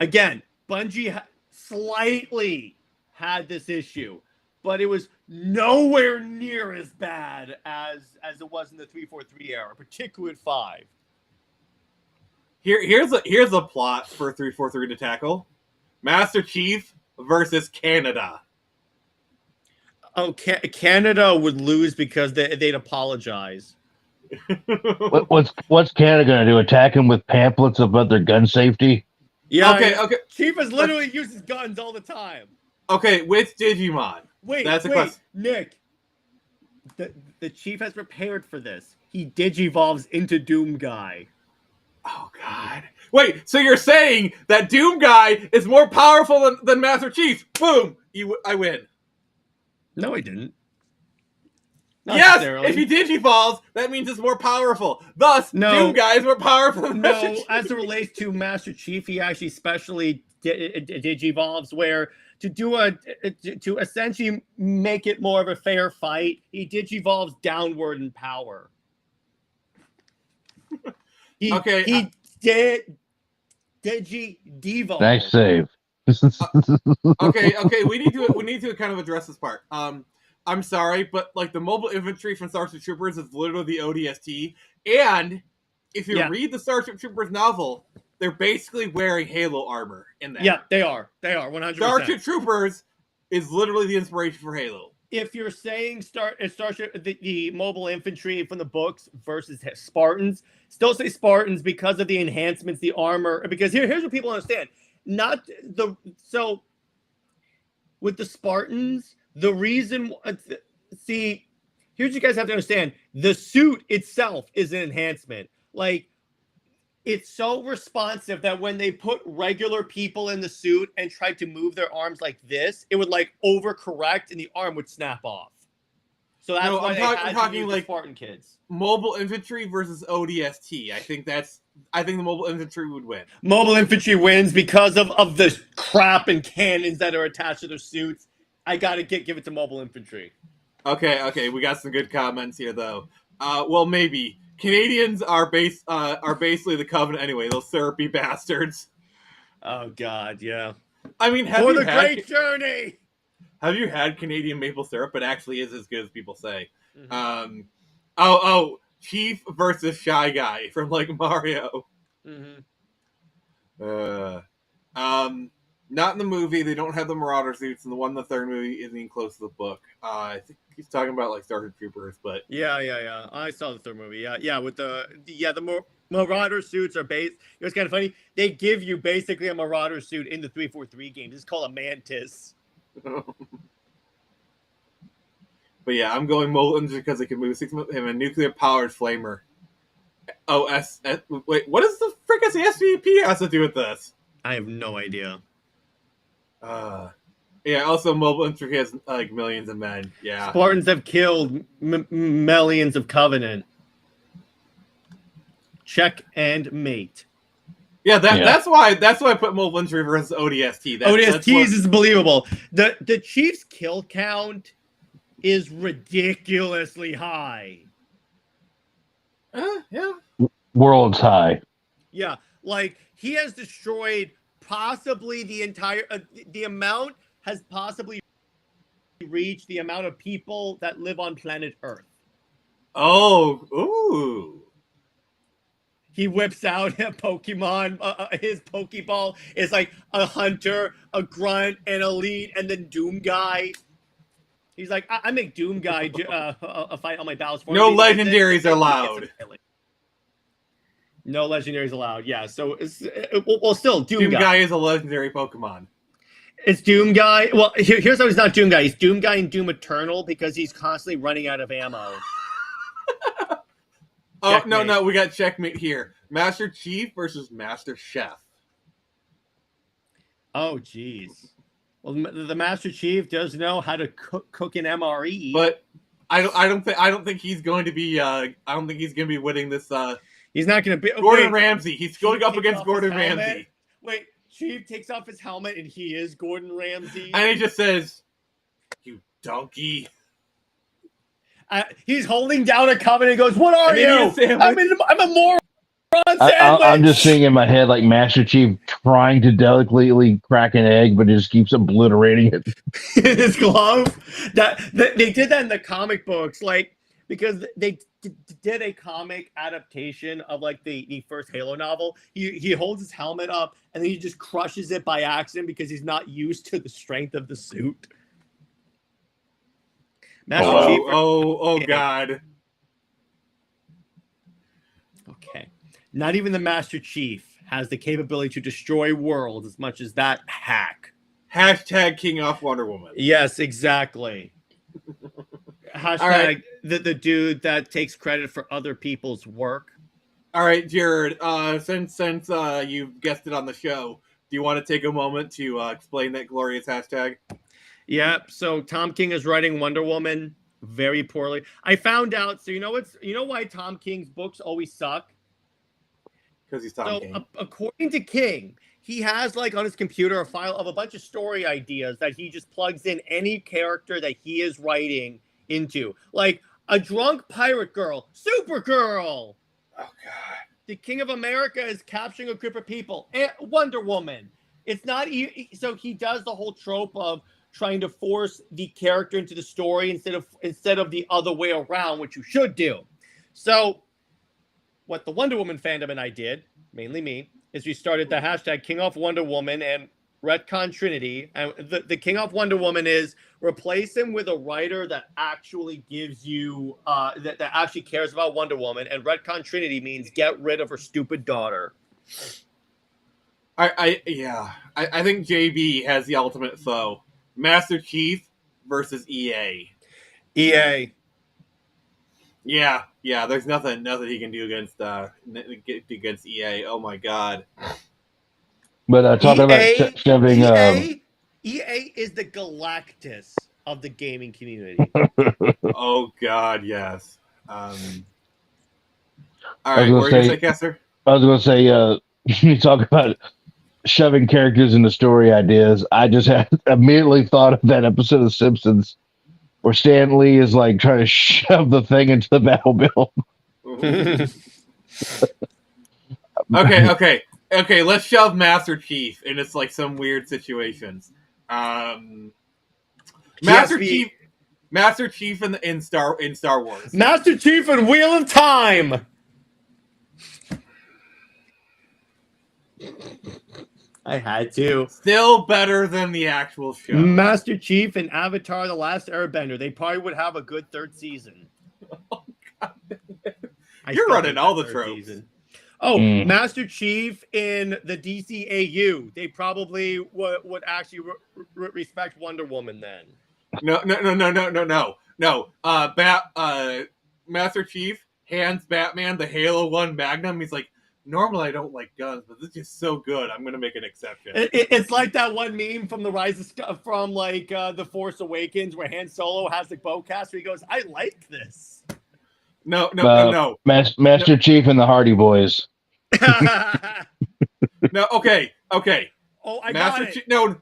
Again, Bungie slightly had this issue, but it was nowhere near as bad as it was in the 343 era, particularly 5. Here's a plot for 343 to tackle: Master Chief versus Canada. Oh, Canada would lose because they'd apologize. What's Canada gonna do? Attack him with pamphlets about their gun safety? Yeah. Okay. Chief is literally uses guns all the time. Okay, with Digimon. Wait, Question. Nick. The Chief has prepared for this. He digivolves into Doom Guy. Oh God! Wait, so you're saying that Doom Guy is more powerful than Master Chief? Boom! I win. No, he didn't. Not Yes, necessarily. if he digivolves, that means it's more powerful. Thus, Doom Guy is more powerful than Master No, Chief. as it relates to Master Chief, he actually specially digivolves where to essentially make it more of a fair fight, he digivolves downward in power. He digivolves. Nice save. Okay, we need to kind of address this part. I'm sorry, but like the mobile infantry from Starship Troopers is literally the ODST, and if you read the Starship Troopers novel, they're basically wearing Halo armor in that. Yeah, they are 100%. Starship Troopers is literally the inspiration for Halo. If you're saying Starship, the mobile infantry from the books versus Spartans, still say Spartans because of the enhancements, the armor. Because here's what people understand: so with the Spartans, the reason. See, here's what you guys have to understand: the suit itself is an enhancement. Like, it's so responsive that when they put regular people in the suit and tried to move their arms like this, it would like overcorrect and the arm would snap off. So that's why I'm talking like Spartan kids. Mobile infantry versus ODST. I think the mobile infantry would win. Mobile infantry wins because of the crap and cannons that are attached to their suits. I gotta give it to mobile infantry. Okay, we got some good comments here though. Well, maybe. Canadians are basically the Covenant anyway, those syrupy bastards. Oh God, yeah. I mean, great journey. Have you had Canadian maple syrup? It actually is as good as people say. Mm-hmm. Chief versus Shy Guy from like Mario. Mm-hmm. Not in the movie. They don't have the Marauder suits, and the one in the third movie isn't even close to the book. I think he's talking about like Starship Troopers, but yeah. I saw the third movie. Yeah, with the Marauder suits are based. It was kind of funny. They give you basically a Marauder suit in the 343 games. It's called a Mantis. But yeah, I'm going Molten because it can move 6 months. Him a nuclear powered flamer. Wait, what does the frick is the SVP has to do with this? I have no idea. Yeah. Also, mobile infantry has like millions of men. Yeah. Spartans have killed millions of Covenant. Check and mate. Yeah, that's why I put mobile infantry versus ODST. ODSTs is believable. The Chiefs kill count is ridiculously high. Yeah. World's high. Yeah, like he has destroyed possibly the entire. The amount has possibly reached the amount of people that live on planet Earth. Oh, ooh. He whips out a Pokemon. His Pokeball is like a hunter, a grunt, an elite, and then Doom Guy. He's like, I make Doom Guy a fight on my battles for No me. legendaries allowed. No legendaries allowed. Yeah. So still Doom Guy is a legendary Pokemon. It's Doom Guy. Well, here's how he's not Doom Guy. He's Doom Guy and Doom Eternal because he's constantly running out of ammo. Oh, no, we got checkmate here. Master Chief versus Master Chef. Oh, jeez. Well, the Master Chief does know how to cook an MRE, but I don't think he's going to be. I don't think he's going to be winning this. He's not going to be Gordon Ramsay. He's going up against Gordon Ramsay. Ramsay. Wait, Chief takes off his helmet and he is Gordon Ramsay. And he just says, "You donkey." He's holding down a covenant and goes, "What are you? I'm a moron sandwich." I'm just seeing in my head like Master Chief trying to delicately crack an egg, but just keeps obliterating it. In his glove. That they did that in the comic books, like because they did a comic adaptation of like the first Halo novel. He holds his helmet up and then he just crushes it by accident because he's not used to the strength of the suit. Master Chief. Oh God. Okay. Not even the Master Chief has the capability to destroy worlds as much as that hack. Hashtag King off Wonder Woman. Yes, exactly. Hashtag right. the dude that takes credit for other people's work. All right, Jared. Since you've guessed it on the show, do you want to take a moment to explain that glorious hashtag? Yep. So Tom King is writing Wonder Woman very poorly. I found out. So you know why Tom King's books always suck? Because he's Tom King. According to King, he has like on his computer a file of a bunch of story ideas that he just plugs in any character that he is writing into, like a drunk pirate girl, Supergirl. Oh God. The King of America is capturing a group of people. And Wonder Woman. It's not so he does the whole trope of trying to force the character into the story instead of the other way around, which you should do. So what the Wonder Woman fandom and I did, mainly me, is we started the hashtag King of Wonder Woman and retcon Trinity. And the King of Wonder Woman is replace him with a writer that actually gives you that actually cares about Wonder Woman, and retcon Trinity means get rid of her stupid daughter. I think JB has the ultimate foe. Master Chief versus EA. EA. Yeah, there's nothing he can do against EA. Oh my God. But talking about shoving. EA is the Galactus of the gaming community. Oh God, yes. All right, what were you going to say, Kessler? I was going to say, you talk about shoving characters into story ideas. I just had immediately thought of that episode of The Simpsons where Stan Lee is like trying to shove the thing into the Batmobile. Okay. Let's shove Master Chief into like some weird situations. Master Chief in Star Wars. Master Chief and Wheel of Time. I had to. Still better than the actual show. Master Chief and Avatar: The Last Airbender. They probably would have a good third season. Oh, God. You're running all the tropes. Season. Oh, Master Chief in the DCAU. They probably would actually respect Wonder Woman then. No. Master Chief hands Batman the Halo 1 Magnum. He's like, normally I don't like guns, but this is just so good. I'm gonna make an exception. It's like that one meme from The Force Awakens where Han Solo has the bowcaster. He goes, "I like this." No. Master Chief and the Hardy Boys. No. Okay. Oh, I got it. No.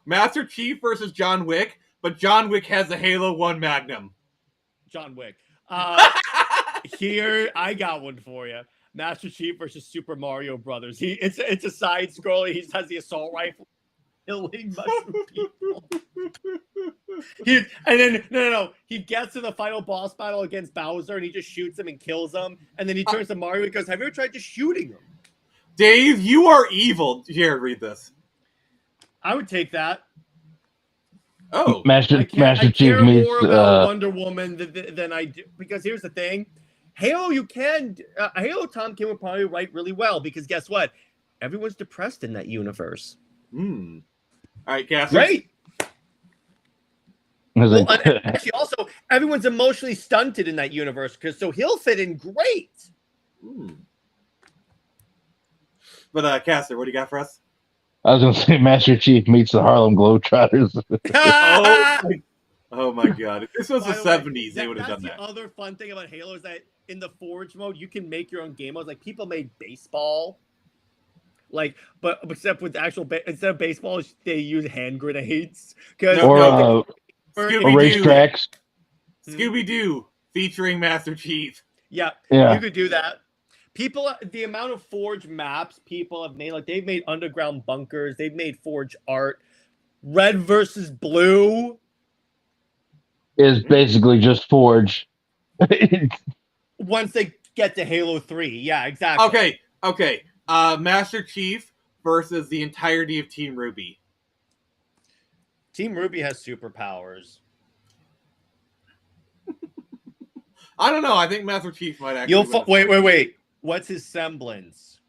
Master Chief versus John Wick, but John Wick has a Halo 1 Magnum. John Wick. Here, I got one for you. Master Chief versus Super Mario Brothers. It's a side scroller. He has the assault rifle, killing mushroom people. He gets to the final boss battle against Bowser, and he just shoots him and kills him. And then he turns to Mario and goes, "Have you ever tried just shooting him?" Dave, you are evil. Here, read this. I would take that. Oh, Master Chief meets more about Wonder Woman than I do, because here's the thing. Halo, Tom King would probably write really well, because guess what? Everyone's depressed in that universe. All right, Cassie. Great. Well, actually, also, everyone's emotionally stunted in that universe, so he'll fit in great. But, Cassie, what do you got for us? I was gonna say Master Chief meets the Harlem Globetrotters. Oh my god! If this was the By the way, 70s, they would have done That's that. the other fun thing about Halo is that in the Forge mode, you can make your own game modes. Like people made baseball, but except with actual instead of baseball, they use hand grenades. Because No, or no, or Scooby-Doo. racetracks. Scooby Doo featuring Master Chief. yeah, Yeah. you could do that. People, the amount of Forge maps people have made, like they've made underground bunkers, they've made Forge art. Red versus Blue. Is basically just Forge. Once they get to Halo 3. Yeah, exactly. Okay. Master Chief versus the entirety of Team Ruby. Team Ruby has superpowers. I don't know. I think Master Chief might actually. Wait. What's his semblance?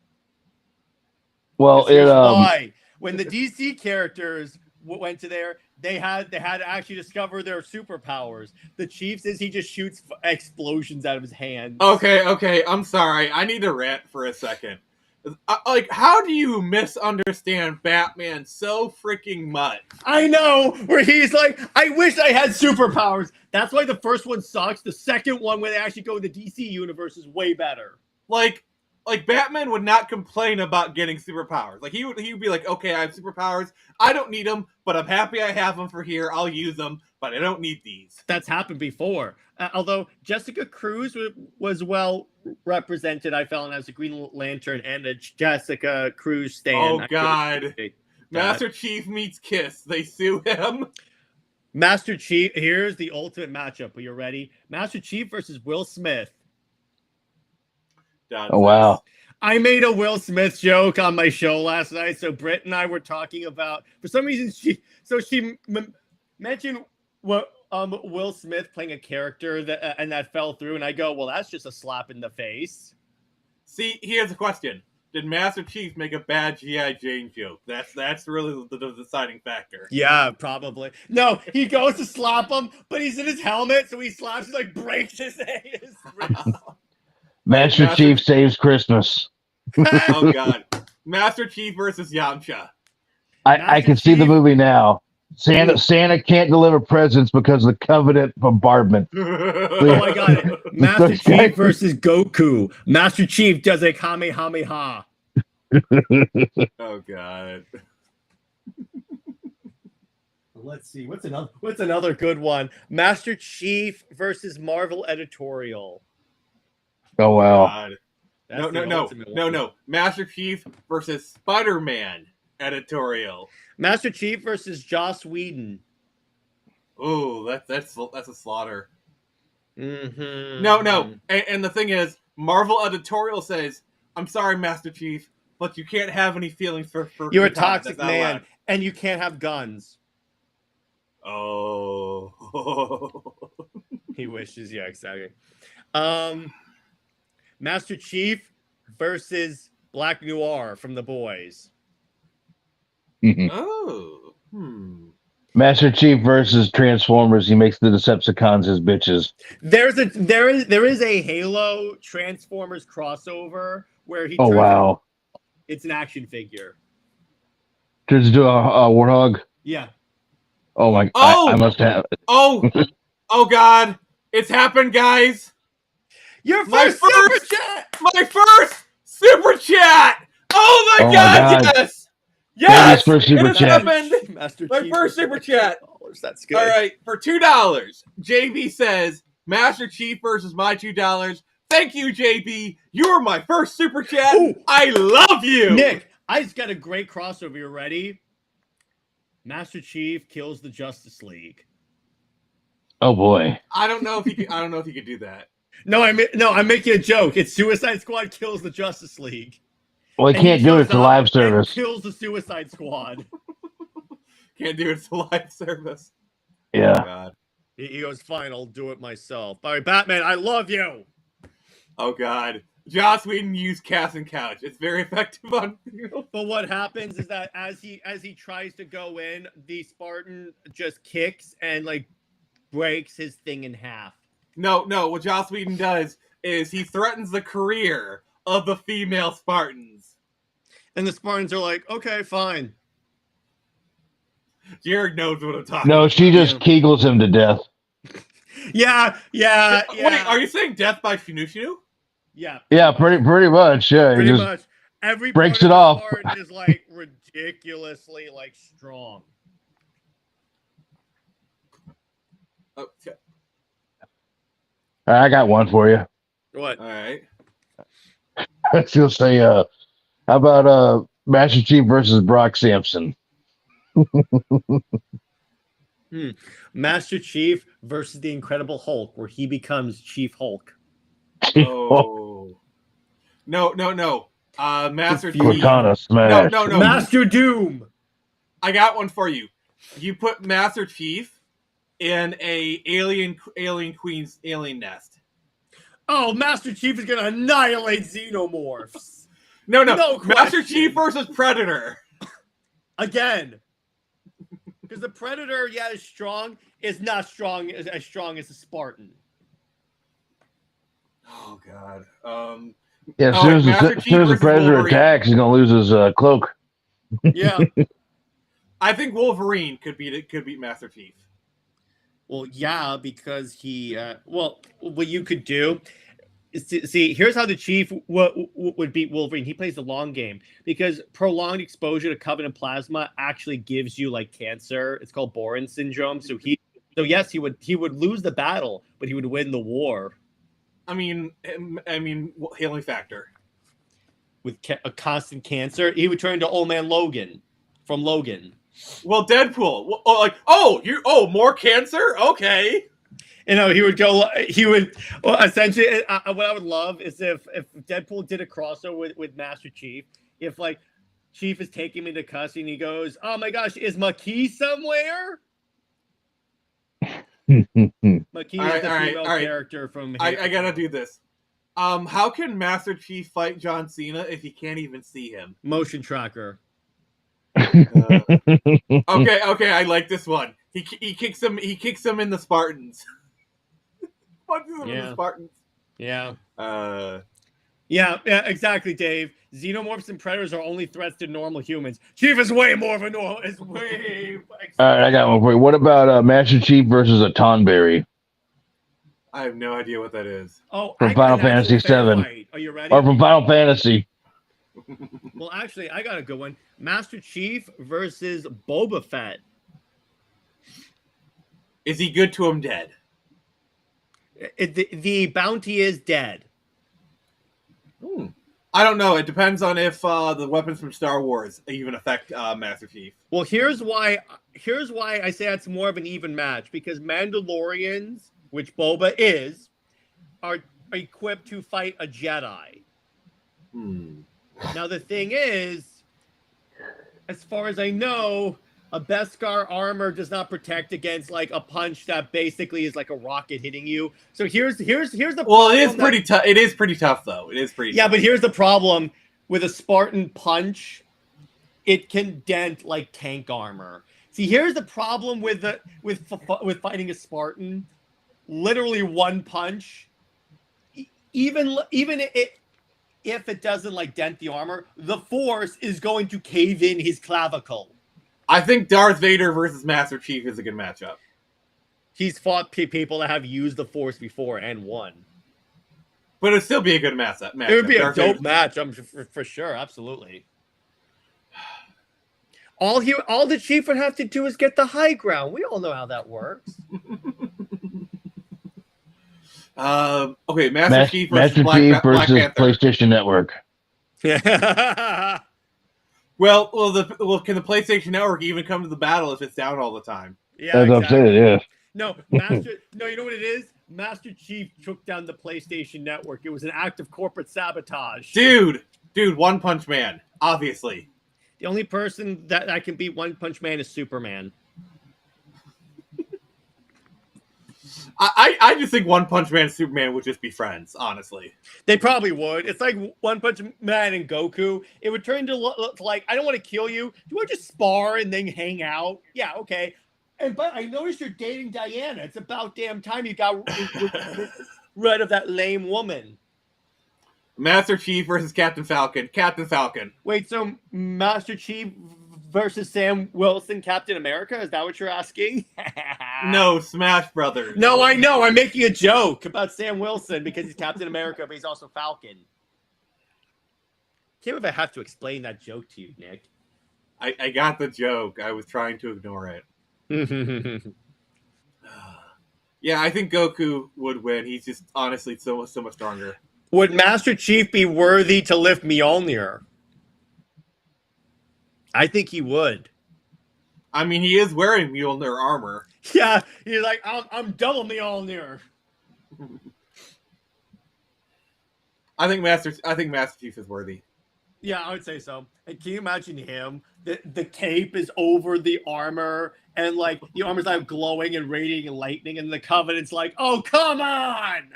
Well, Here's why. When the DC characters went to there, they had to actually discover their superpowers. The Chief's is he just shoots explosions out of his hands. Okay. I'm sorry. I need to rant for a second. Like, how do you misunderstand Batman so freaking much? I know, where he's like, I wish I had superpowers. That's why the first one sucks. The second one, where they actually go in the DC universe, is way better. Like Batman would not complain about getting superpowers. Like he would be like, okay, I have superpowers. I don't need them, but I'm happy I have them for here. I'll use them, but I don't need these. That's happened before. Although Jessica Cruz was well represented, I felt, as a Green Lantern and a Jessica Cruz stan. Oh God, Master Chief meets Kiss. They sue him. Master Chief. Here's the ultimate matchup. Are you ready? Master Chief versus Will Smith. Oh wow! I made a Will Smith joke on my show last night. So Britt and I were talking about. For some reason, she mentioned what Will Smith playing a character that fell through, and I go, well, that's just a slap in the face. See, here's the question: did Master Chief make a bad G.I. Jane joke? That's really the deciding factor. Yeah, probably. No, he goes to slap him, but he's in his helmet, so he slaps, he breaks his wrist. Master Chief saves Christmas. Oh God, Master Chief versus Yamcha. I can see the movie now. Santa can't deliver presents because of the Covenant bombardment. Oh, I got it. Master Chief versus Goku. Master Chief does a Kamehameha. Oh God. Let's see. What's another good one? Master Chief versus Marvel Editorial. Oh wow. God. No. Master Chief versus Spider-Man Editorial. Master Chief versus Joss Whedon. Oh, that's a slaughter. Mm-hmm. No. And the thing is, Marvel Editorial says, "I'm sorry, Master Chief, but you can't have any feelings for You're a toxic man, and you can't have guns." Oh. He wishes. Yeah, exactly. Master Chief versus Black Noir from The Boys. Oh. Master Chief versus Transformers. He makes the Decepticons his bitches. There is a Halo Transformers crossover where he. Oh wow! It's an action figure. Turns into a warthog. Yeah. Oh my! Oh! I must have. Oh God! It's happened, guys. Your first super chat. My first super chat. Oh my God! Yes. Yes. First super chat. My first super chat. That's good. All right, for $2, JB says Master Chief versus my $2. Thank you, JB. You were my first super chat. Ooh. I love you, Nick. I just got a great crossover. You ready? Master Chief kills the Justice League. Oh boy. I don't know if you could do that. No, I'm making a joke. It's Suicide Squad kills the Justice League. Well, he can't do it. It's a live service. Kills the Suicide Squad. Can't do it. It's a live service. Yeah. Oh, God. He goes, fine, I'll do it myself. All right, Batman, I love you. Oh God. Joss Whedon used Cast and Couch. It's very effective on field. But what happens is that as he tries to go in, the Spartan just kicks and breaks his thing in half. No. What Joss Whedon does is he threatens the career of the female Spartans. And the Spartans are like, okay, fine. Jared knows what I'm talking No, about. she just kegels him to death. Yeah. Wait, are you saying death by Shinu? Yeah. Yeah, pretty much. Yeah, he Pretty just much. Every breaks part it of off. the Spartan is like ridiculously like strong. Oh, I got one for you. What? all right. She'll say, how about Master Chief versus Brock Sampson? Master Chief versus the Incredible Hulk, where he becomes Chief Hulk. Oh. No. Master Chief. Cortana smash. No. Master Doom. I got one for you. You put Master Chief in a alien queen's alien nest. Oh, Master Chief is gonna annihilate xenomorphs. No question. Master Chief versus Predator. Again. Because the Predator, yeah, is strong, is not strong as strong as the Spartan. Oh God. Yeah, as soon as Master the Chief versus Predator Wolverine. attacks, he's gonna lose his cloak. Yeah. I think Wolverine could beat Master Chief. Well, yeah, because he. What you could do. See, here's how the Chief would beat Wolverine. He plays the long game because prolonged exposure to Covenant plasma actually gives you like cancer. It's called Boren syndrome. So yes, he would lose the battle, but he would win the war. I mean, healing factor. With a constant cancer, he would turn into Old Man Logan from Logan. Well, Deadpool. More cancer? Okay. You know, he would go. He would essentially. What I would love is if Deadpool did a crossover with Master Chief. If like Chief is taking me to custody and he goes, "Oh my gosh, is Makee somewhere?" Makee is the female character from. I gotta do this. How can Master Chief fight John Cena if he can't even see him? Motion tracker. Okay, I like this one. He kicks him. He kicks him in the Spartans. Punches him in the Spartans. Yeah. Yeah, exactly, Dave. Xenomorphs and predators are only threats to normal humans. Chief is way more of a normal. Is way. All right, I got one for you. What about Master Chief versus a Tonberry? I have no idea what that is. Oh, from Final Fantasy VII. Are you ready? Or from Final Fantasy. Well, actually, I got a good one. Master Chief versus Boba Fett. Is he good to him dead? The bounty is dead. I don't know. It depends on if the weapons from Star Wars even affect Master Chief. Well, here's why I say it's more of an even match, because Mandalorians, which Boba is, are equipped to fight a Jedi. Now the thing is, as far as I know, a Beskar armor does not protect against like a punch that basically is like a rocket hitting you. So here's the well, it is pretty tough. It is pretty tough though. It is pretty. Yeah, tough. but here's the problem with a Spartan punch. It can dent like tank armor. See, here's the problem with fighting a Spartan. Literally one punch, even if it doesn't like dent the armor, the force is going to cave in his clavicle. I think Darth Vader versus Master Chief is a good matchup. He's fought people that have used the force before and won. But it'd still be a good matchup. It would be a dope match, for sure, absolutely. All the Chief would have to do is get the high ground. We all know how that works. Okay, Master Chief versus Master Chief versus Black Panther. PlayStation Network. Yeah. Well, can the PlayStation Network even come to the battle if it's down all the time? Yeah, That's what I'm saying, yeah. No, you know what it is? Master Chief took down the PlayStation Network. It was an act of corporate sabotage. Dude, One Punch Man, obviously. The only person that can beat One Punch Man is Superman. I just think One Punch Man and Superman would just be friends, honestly. They probably would. It's like One Punch Man and Goku. It would turn into like, I don't want to kill you. Do you want to just spar and then hang out? Yeah, okay. But I noticed you're dating Diana. It's about damn time you got rid of that lame woman. Master Chief versus Captain Falcon. Captain Falcon. Wait, so Master Chief versus Sam Wilson, Captain America? Is that what you're asking? No, Smash Brothers. No, I know. I'm making a joke about Sam Wilson because he's Captain America, but he's also Falcon. Can't believe I have to explain that joke to you, Nick. I got the joke. I was trying to ignore it. Yeah, I think Goku would win. He's just honestly so much stronger. Would Master Chief be worthy to lift Mjolnir? I think he would. I mean, he is wearing Mjolnir armor. Yeah, he's like, I'm double Mjolnir. I think Master Chief is worthy. Yeah, I would say so. And can you imagine him? The cape is over the armor, and like the armor's like glowing and radiating lightning, and the Covenant's like, "Oh, come on!"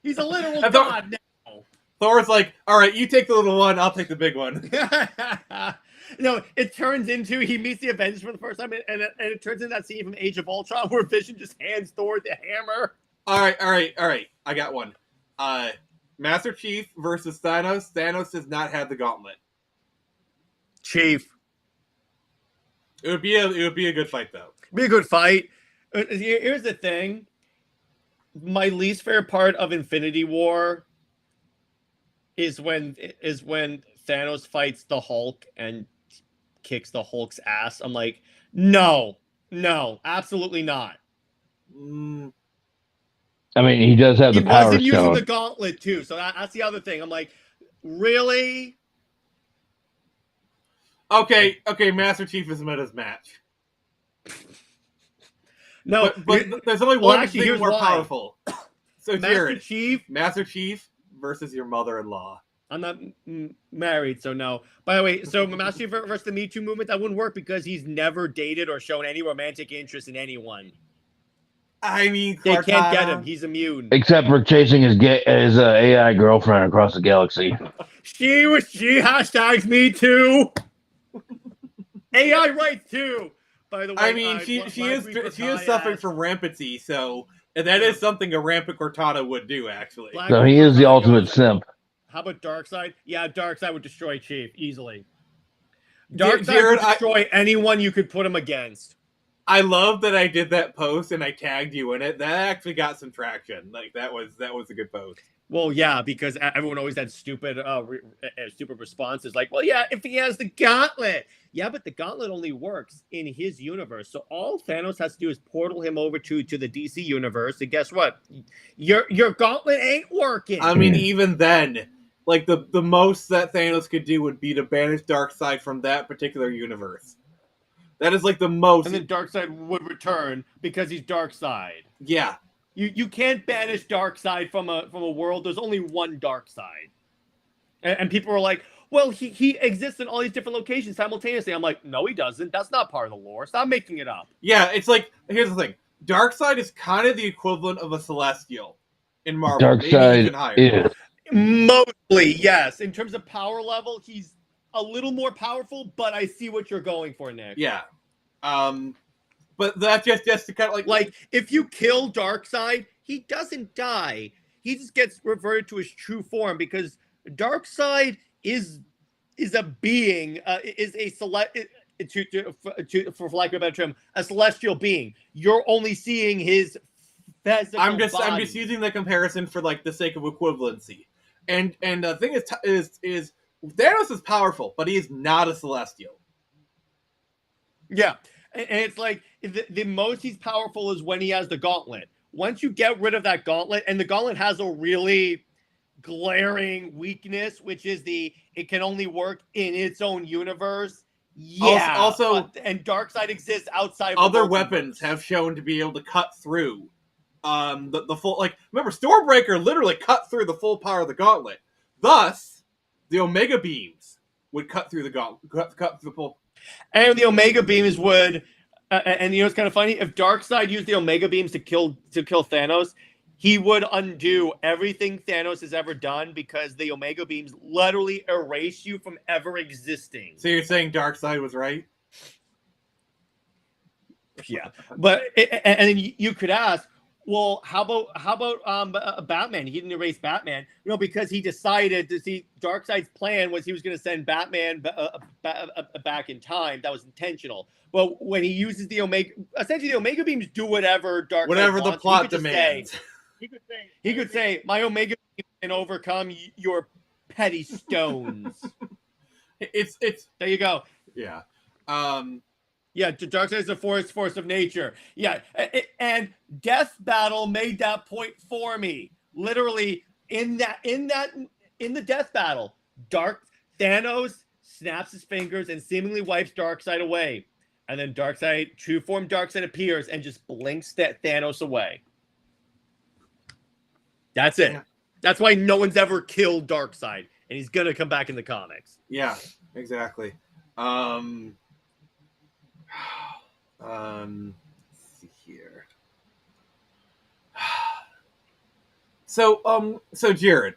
He's a literal god now. Thor's like, "All right, you take the little one, I'll take the big one." No, it turns into he meets the Avengers for the first time, and it turns into that scene from Age of Ultron where Vision just hands Thor the hammer. All right. I got one. Master Chief versus Thanos. Thanos does not have the gauntlet. Chief. It would be a good fight though. Be a good fight. Here's the thing. My least favorite part of Infinity War is when Thanos fights the Hulk and kicks the Hulk's ass. I'm like, no, absolutely not. I mean, he does have the He power wasn't using stone. the gauntlet too, so that's the other thing. I'm like, really? Okay, Master Chief is Meta's match. No, but there's only one thing more powerful. So Jared, Master Chief versus your mother-in-law. I'm not married, so no. By the way, so Master Chief versus the Me Too movement, that wouldn't work because he's never dated or shown any romantic interest in anyone. I mean, they can't get him. He's immune. Except for chasing his AI girlfriend across the galaxy. She hashtags Me Too. AI rights too. By the way, I mean, she is suffering from rampancy, so that is something a rampant Cortana would do, actually. So he is the ultimate simp. How about Darkseid? Yeah, Darkseid would destroy Chief easily. Darkseid Jared, would destroy anyone you could put him against. I love that I did that post and I tagged you in it. That actually got some traction. Like that was a good post. Well, yeah, because everyone always had stupid responses like, well, yeah, if he has the gauntlet. Yeah, but the gauntlet only works in his universe. So all Thanos has to do is portal him over to the DC universe. And guess what? Your gauntlet ain't working. I mean, even then, like the most that Thanos could do would be to banish Darkseid from that particular universe. That is like the most. And then Darkseid would return because he's Darkseid. Yeah. You can't banish Darkseid from a world. There's only one Darkseid. And people are like, well, he exists in all these different locations simultaneously. I'm like, no, he doesn't. That's not part of the lore. Stop making it up. Yeah, it's like, here's the thing. Darkseid is kind of the equivalent of a Celestial in Marvel. Darkseid is. Mostly, yes. In terms of power level, he's a little more powerful, but I see what you're going for, Nick. Yeah. But that's just to kind of like if you kill Darkseid, he doesn't die. He just gets reverted to his true form because Darkseid is a being, is a for lack of a better term, a celestial being. You're only seeing his physical I'm body. just using the comparison for like the sake of equivalency. And the thing is Thanos is powerful, but he is not a Celestial. Yeah. And it's like the most he's powerful is when he has the gauntlet. Once you get rid of that gauntlet, and the gauntlet has a really glaring weakness, which is it can only work in its own universe. Yeah. Also, and Darkseid exists outside. Other weapons have shown to be able to cut through the full. Like remember, Stormbreaker literally cut through the full power of the gauntlet. Thus, the Omega beams would cut through the gauntlet, cut through the full. And the Omega beams would, and you know it's kind of funny. If Darkseid used the Omega beams to kill Thanos, he would undo everything Thanos has ever done because the Omega beams literally erase you from ever existing. So you're saying Darkseid was right? Yeah, but and you could ask, Well, how about Batman? He didn't erase Batman, because he decided to see Darkseid's plan was he was going to send Batman back in time. That was intentional. But when he uses the Omega beams do whatever Darkseid Whatever wants. the plot He could just demands. he could say, "My Omega beam can overcome your petty stones." It's There you go. yeah. Yeah, Darkseid is a force of nature. Yeah, and Death Battle made that point for me. Literally, in the Death Battle, Thanos snaps his fingers and seemingly wipes Darkseid away, and then True Form Darkseid appears and just blinks that Thanos away. That's it. Yeah. That's why no one's ever killed Darkseid, and he's gonna come back in the comics. Yeah, exactly. Let's see here. So Jared,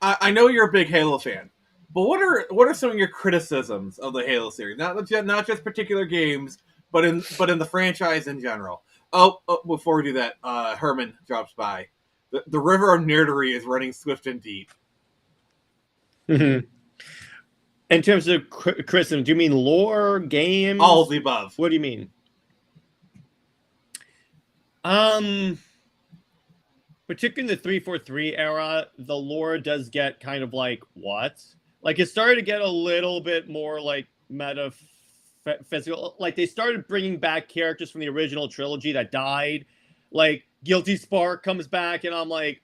I know you're a big Halo fan, but what are some of your criticisms of the Halo series? Not just particular games, but in the franchise in general. Oh, before we do that, Herman drops by. The river of nerdery is running swift and deep. In terms of criticism, do you mean lore, games? All of the above. What do you mean? Particularly in the 343 era, the lore does get kind of like, what? Like, it started to get a little bit more like metaphysical. Like, they started bringing back characters from the original trilogy that died. Like, Guilty Spark comes back, and I'm like,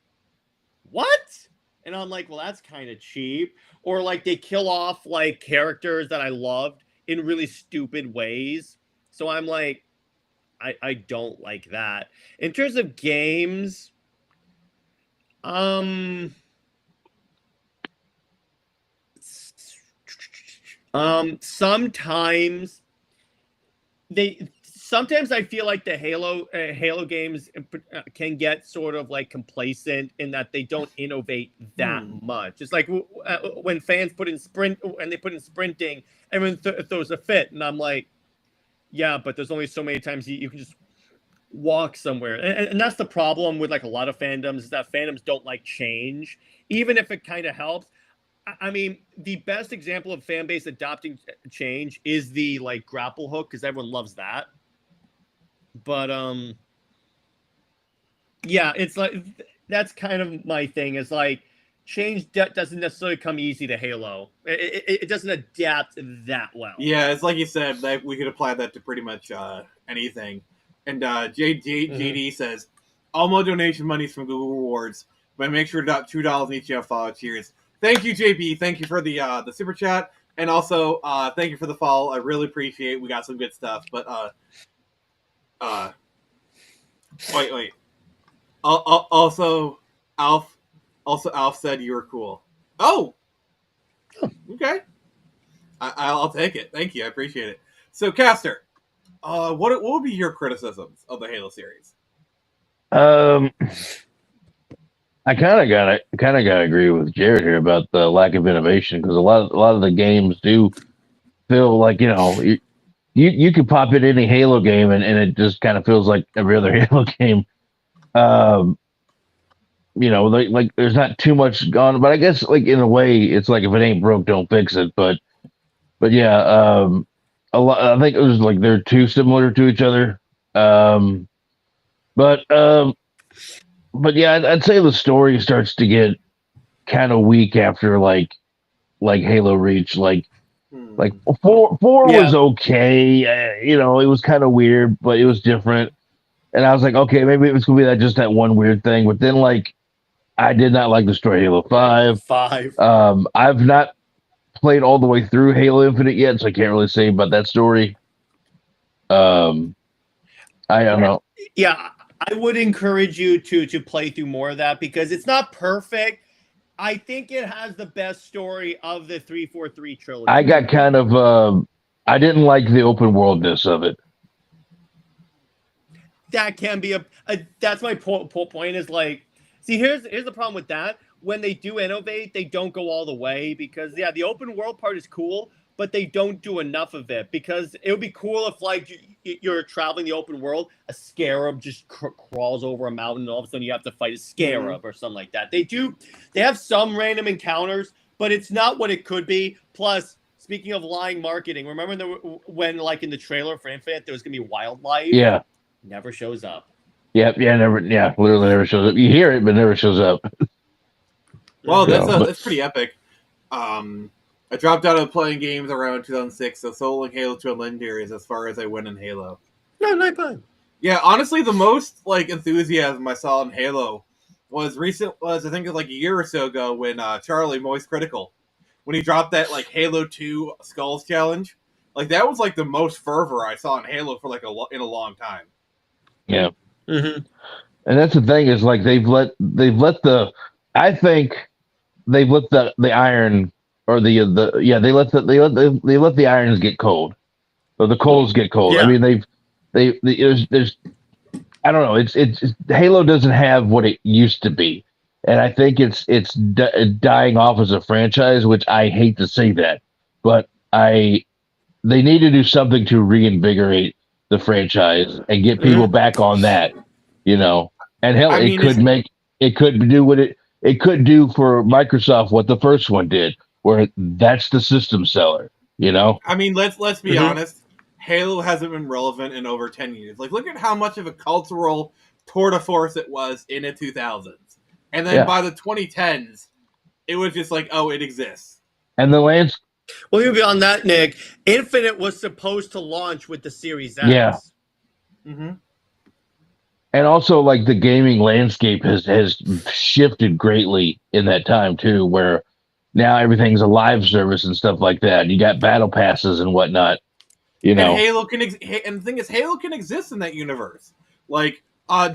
what? And I'm like, well, that's kind of cheap. Or like they kill off like characters that I loved in really stupid ways. So I'm like, I don't like that. In terms of games, sometimes I feel like the Halo games can get sort of like complacent in that they don't innovate that much. It's like when fans put in sprinting, everyone throws a fit, and I'm like, yeah, but there's only so many times you can just walk somewhere, and that's the problem with like a lot of fandoms, is that fandoms don't like change, even if it kind of helps. I mean, the best example of fan base adopting change is the like grapple hook, because everyone loves that. But yeah, it's like that's kind of my thing. Is like change doesn't necessarily come easy to Halo. It doesn't adapt that well. Yeah, it's like you said, like we could apply that to pretty much anything. And JD says, all my donation money's from Google Rewards, but make sure to drop $2 in each follow. Cheers. Thank you, JB. Thank you for the super chat, and also thank you for the follow. I really appreciate it. We got some good stuff, but wait. Also, Alf said you were cool. Oh, okay. I'll take it. Thank you. I appreciate it. So, Caster, what would be your criticisms of the Halo series? I kind of gotta agree with Jared here about the lack of innovation, because a lot of the games do feel like, you could pop in any Halo game and it just kind of feels like every other Halo game. Like there's not too much gone, but I guess like in a way it's like if it ain't broke, don't fix it. But yeah, a lot. I think it was like they're too similar to each other. But yeah, I'd say the story starts to get kind of weak after like Halo Reach. Like four was okay. It was kind of weird, but it was different. And I was like, okay, maybe it was gonna be just that one weird thing. But then like, I did not like the story Halo 5. I've not played all the way through Halo Infinite yet, so I can't really say about that story. I don't know. Yeah, I would encourage you to play through more of that, because it's not perfect. I think it has the best story of the 343 trilogy. I got kind of I didn't like the open worldness of it. That can be that's my point is like, see, here's the problem with that. When they do innovate, they don't go all the way, because the open world part is cool, but they don't do enough of it because it would be cool if like you're traveling the open world, a scarab just crawls over a mountain, and all of a sudden you have to fight a scarab or something like that. They have some random encounters, but it's not what it could be. Plus, speaking of lying marketing, remember when like in the trailer for Infinite there was gonna be wildlife? Yeah. Never shows up. Yep. Yeah. Literally never shows up. You hear it, but never shows up. Well, Yeah, that's pretty epic. I dropped out of playing games around 2006, so soloing Halo 2 and Legendary is as far as I went in Halo. No, not bad. Yeah, honestly, the most like enthusiasm I saw in Halo was I think it was like a year or so ago when Charlie Moist Critical, when he dropped that like Halo 2 Skulls challenge. Like that was like the most fervor I saw in Halo for like in a long time. Yeah. Mm-hmm. And that's the thing is like they've let the iron or they let the irons get cold or the coals get cold. Yeah. I mean there's I don't know. It's Halo doesn't have what it used to be, and I think it's dying off as a franchise, which I hate to say that, but they need to do something to reinvigorate the franchise and get people back on that, you know. And hell, it could do what it could do for Microsoft what the first one did, where that's the system seller, you know. I mean, let's be honest. Halo hasn't been relevant in over 10 years. Like, look at how much of a cultural tour de force it was in the 2000s. And then by the 2010s, it was just like, oh, it exists. And the lands. Well, even beyond that, Nick, Infinite was supposed to launch with the Series X. Yeah. Mm-hmm. And also, like, the gaming landscape has shifted greatly in that time, too, where now everything's a live service and stuff like that. You got battle passes and whatnot. You know, and Halo can and the thing is, Halo can exist in that universe. Like,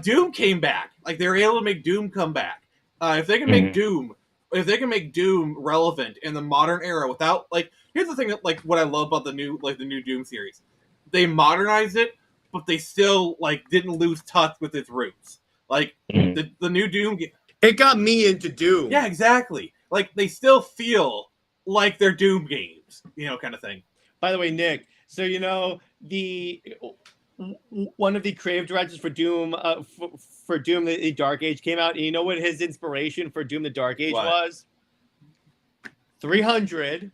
Doom came back. Like, they were able to make Doom come back. If they can make Doom relevant in the modern era without, like, here's the thing that, like, what I love about the new Doom series, they modernized it, but they still like didn't lose touch with its roots. Like the new Doom, it got me into Doom. Yeah, exactly. Like they still feel like they're Doom games, you know, kind of thing. By the way, Nick. So, you know, one of the creative directors for Doom, for Doom the Dark Age came out, and you know what his inspiration for Doom the Dark Age was? 300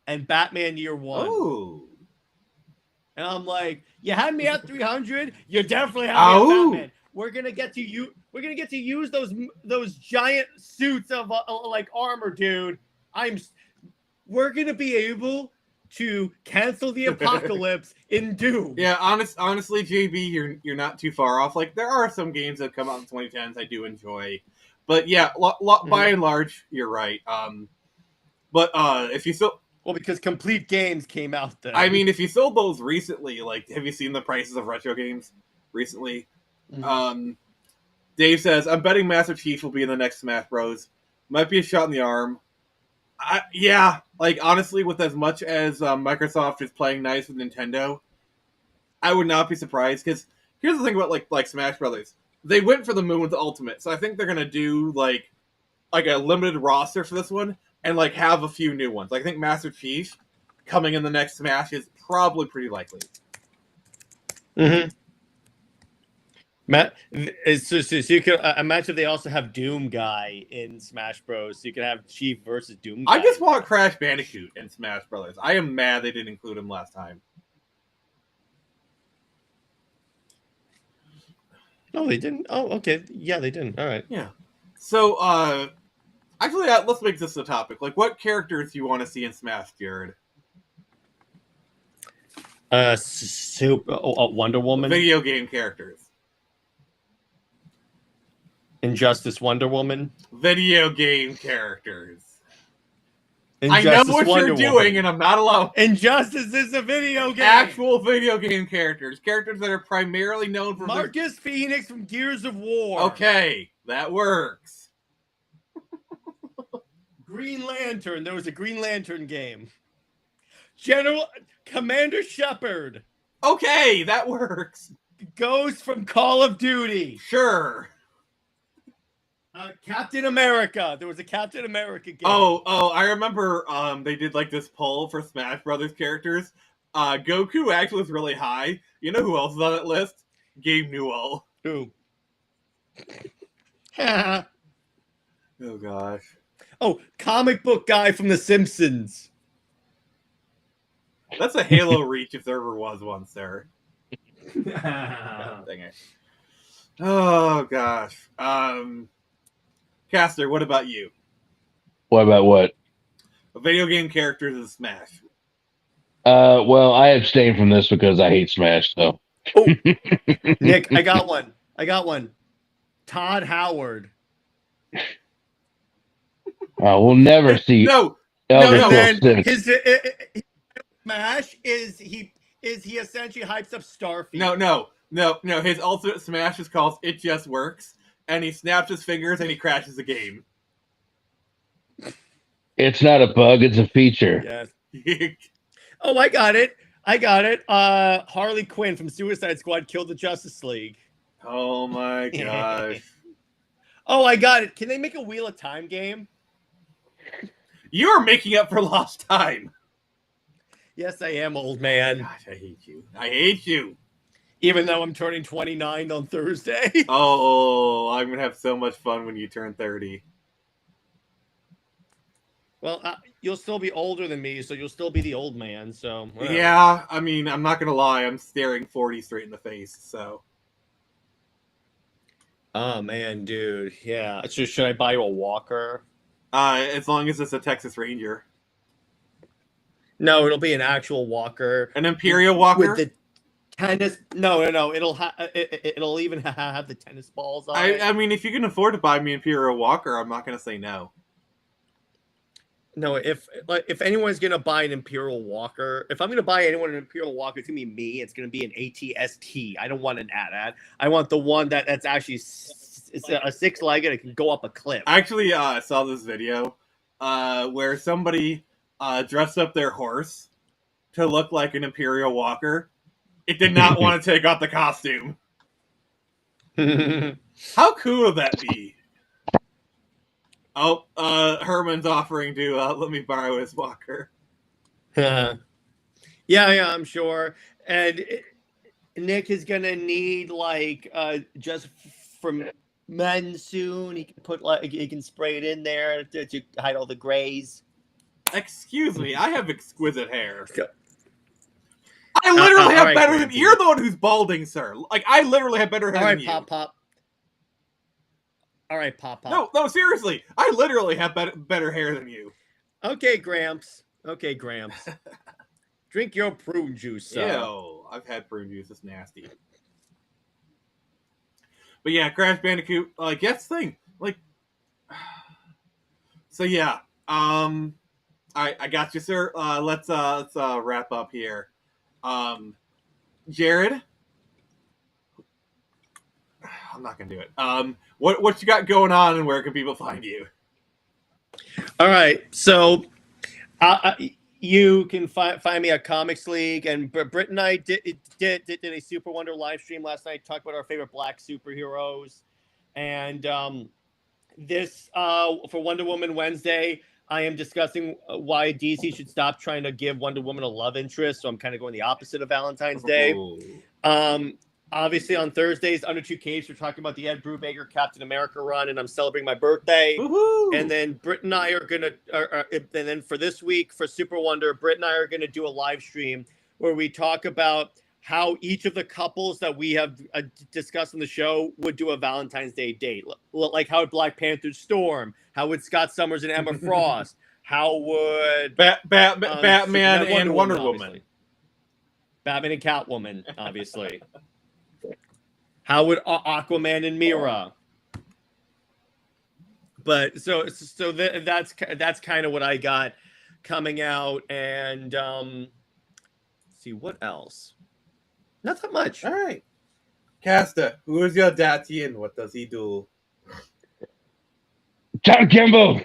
and Batman Year One. Ooh. And I'm like, you had me at 300, you definitely had me at Batman. We're gonna get to use those giant suits of like armor, dude. We're gonna be able to cancel the apocalypse in Doom. Yeah, honestly, JB, you're not too far off. Like there are some games that come out in 2010s I do enjoy, but yeah, by and large, you're right. But if you still, well, because Complete Games came out then. I mean, if you sold those recently, like, have you seen the prices of retro games recently? Mm-hmm. Dave says, "I'm betting Master Chief will be in the next Smash Bros. Might be a shot in the arm." Yeah, like honestly, with as much as Microsoft is playing nice with Nintendo, I would not be surprised. Because here's the thing about like Smash Brothers, they went for the moon with the Ultimate, so I think they're gonna do like a limited roster for this one and like have a few new ones. Like, I think Master Chief coming in the next Smash is probably pretty likely. Mm-hmm. So you could imagine they also have Doom Guy in Smash Bros. So you could have Chief versus Doom Guy. I just want Crash Bandicoot in Smash Brothers. I am mad they didn't include him last time. No, they didn't. Oh, okay. Yeah, they didn't. All right. Yeah. So, actually, let's make this a topic. Like, what characters do you want to see in Smash, Jared? Wonder Woman. Video game characters. Injustice Wonder Woman. Video game characters. Injustice, I know what Wonder you're Woman. doing, and I'm not alone. Injustice is a video game. Actual video game characters. Characters that are primarily known for... Marcus Phoenix from Gears of War. Okay, that works. Green Lantern. There was a Green Lantern game. Commander Shepard. Okay, that works. Ghost from Call of Duty. Sure. Captain America. There was a Captain America game. Oh, I remember they did like this poll for Smash Brothers characters. Goku actually was really high. You know who else is on that list? Gabe Newell. Who? Oh gosh. Oh, comic book guy from The Simpsons. That's a Halo reach if there ever was one, sir. God dang it. Oh gosh. Caster, what about you? What about what? Video game characters in Smash. Well, I abstain from this because I hate Smash. So, Nick, I got one. Todd Howard. we'll never see. No, Elder no, Scrolls And 6. his Smash is he essentially hypes up Starfield. no. His ultimate Smash is called It Just Works, and he snaps his fingers and he crashes the game. It's not a bug; it's a feature. Yes. Oh, I got it. Harley Quinn from Suicide Squad killed the Justice League. Oh my gosh. Oh, I got it. Can they make a Wheel of Time game? You are making up for lost time. Yes, I am, old man. Gosh, I hate you. Even though I'm turning 29 on Thursday. Oh, I'm gonna have so much fun when you turn 30. Well, you'll still be older than me, so you'll still be the old man. So whatever. Yeah, I mean, I'm not gonna lie, I'm staring 40 straight in the face. So. Oh man, dude. Yeah. So should I buy you a walker? As long as it's a Texas Ranger, No, it'll be an actual walker. an Imperial Walker. With the tennis. No. It'll even have the tennis balls on it. I mean, if you can afford to buy me an Imperial Walker, I'm not gonna say no. No, if anyone's gonna buy an Imperial Walker, if I'm gonna buy anyone an Imperial Walker, it's gonna be me. It's gonna be an ATST. I don't want an AT-AT. I want the one that's actually it's a six-legged. It can go up a cliff. I actually saw this video where somebody dressed up their horse to look like an Imperial Walker. It did not want to take off the costume. How cool would that be? Oh, Herman's offering to let me borrow his walker. Yeah, I'm sure. And Nick is gonna need just from men soon. He can he can spray it in there to hide all the grays. Excuse me, I have exquisite hair. Go. I literally have right, better than Clancy. you're the one who's balding, sir. Like I literally have better hair All right, than you. Pop. All right, Pop. No, seriously, I literally have better hair than you. Okay, Gramps. Drink your prune juice, son. Ew, I've had prune juice. It's nasty. But yeah, Crash Bandicoot. Like, that's the thing. Like, so yeah. I got you, sir. Let's wrap up here. Jared, I'm not gonna do it. What you got going on, and where can people find you? All right, so you can find me at Comics League, and Britt and I did a Super Wonder live stream last night. Talked about our favorite Black superheroes, and this for Wonder Woman Wednesday, I am discussing why DC should stop trying to give Wonder Woman a love interest. So I'm kind of going the opposite of Valentine's Day. Oh. Obviously on Thursdays, Under Two Capes, we're talking about the Ed Brubaker Captain America run, and I'm celebrating my birthday. Woohoo! And then Britt and I are gonna, and then for this week for Super Wonder, Britt and I are gonna do a live stream where we talk about how each of the couples that we have discussed on the show would do a Valentine's Day date, like how would Black Panther Storm, how would Scott Summers and Emma Frost, how would Batman and Wonder Woman. obviously. Batman and Catwoman, obviously. How would Aquaman and Mira? But that's kind of what I got coming out, and let's see what else. Not that much. All right, Casta, who is your daddy and what does he do? John Kimball.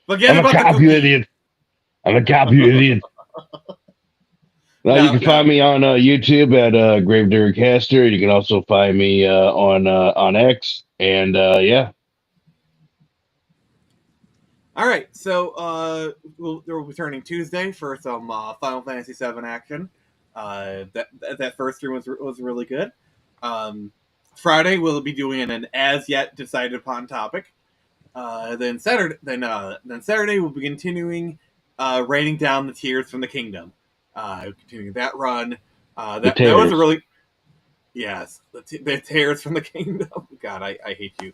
Forget I'm a about cop, the you cookie. idiot. I'm a cop, you idiot. You can find me on YouTube at Gravedigger Caster. You can also find me on X. And yeah. All right, so we'll be returning Tuesday for some Final Fantasy VII action. That first stream was really good. Friday we'll be doing an as yet decided upon topic. Then Saturday we'll be continuing raining down the tears from the kingdom. Continuing that run. That was a really the tears from the kingdom. God, I hate you.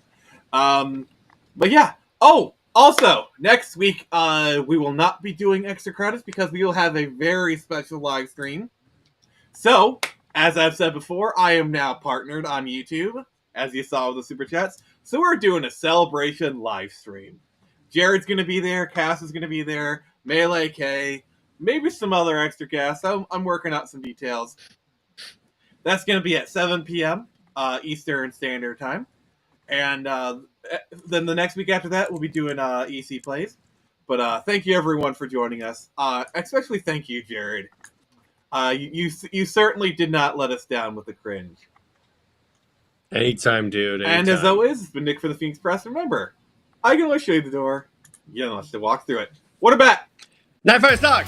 But yeah. Oh, also next week we will not be doing extra credits because we will have a very special live stream. So, as I've said before, I am now partnered on YouTube, as you saw with the Super Chats. So we're doing a celebration live stream. Jared's going to be there, Cass is going to be there, Melee K, maybe some other extra guests. I'm working out some details. That's going to be at 7 p.m. Eastern Standard Time. And then the next week after that, we'll be doing EC Plays. But thank you, everyone, for joining us. Especially thank you, Jared. You certainly did not let us down with the cringe. Anytime, dude. Anytime. And as always, it's been Nick for the Phoenix Press. Remember, I can always show you the door. You don't have to walk through it. What about? Night Fire Stock!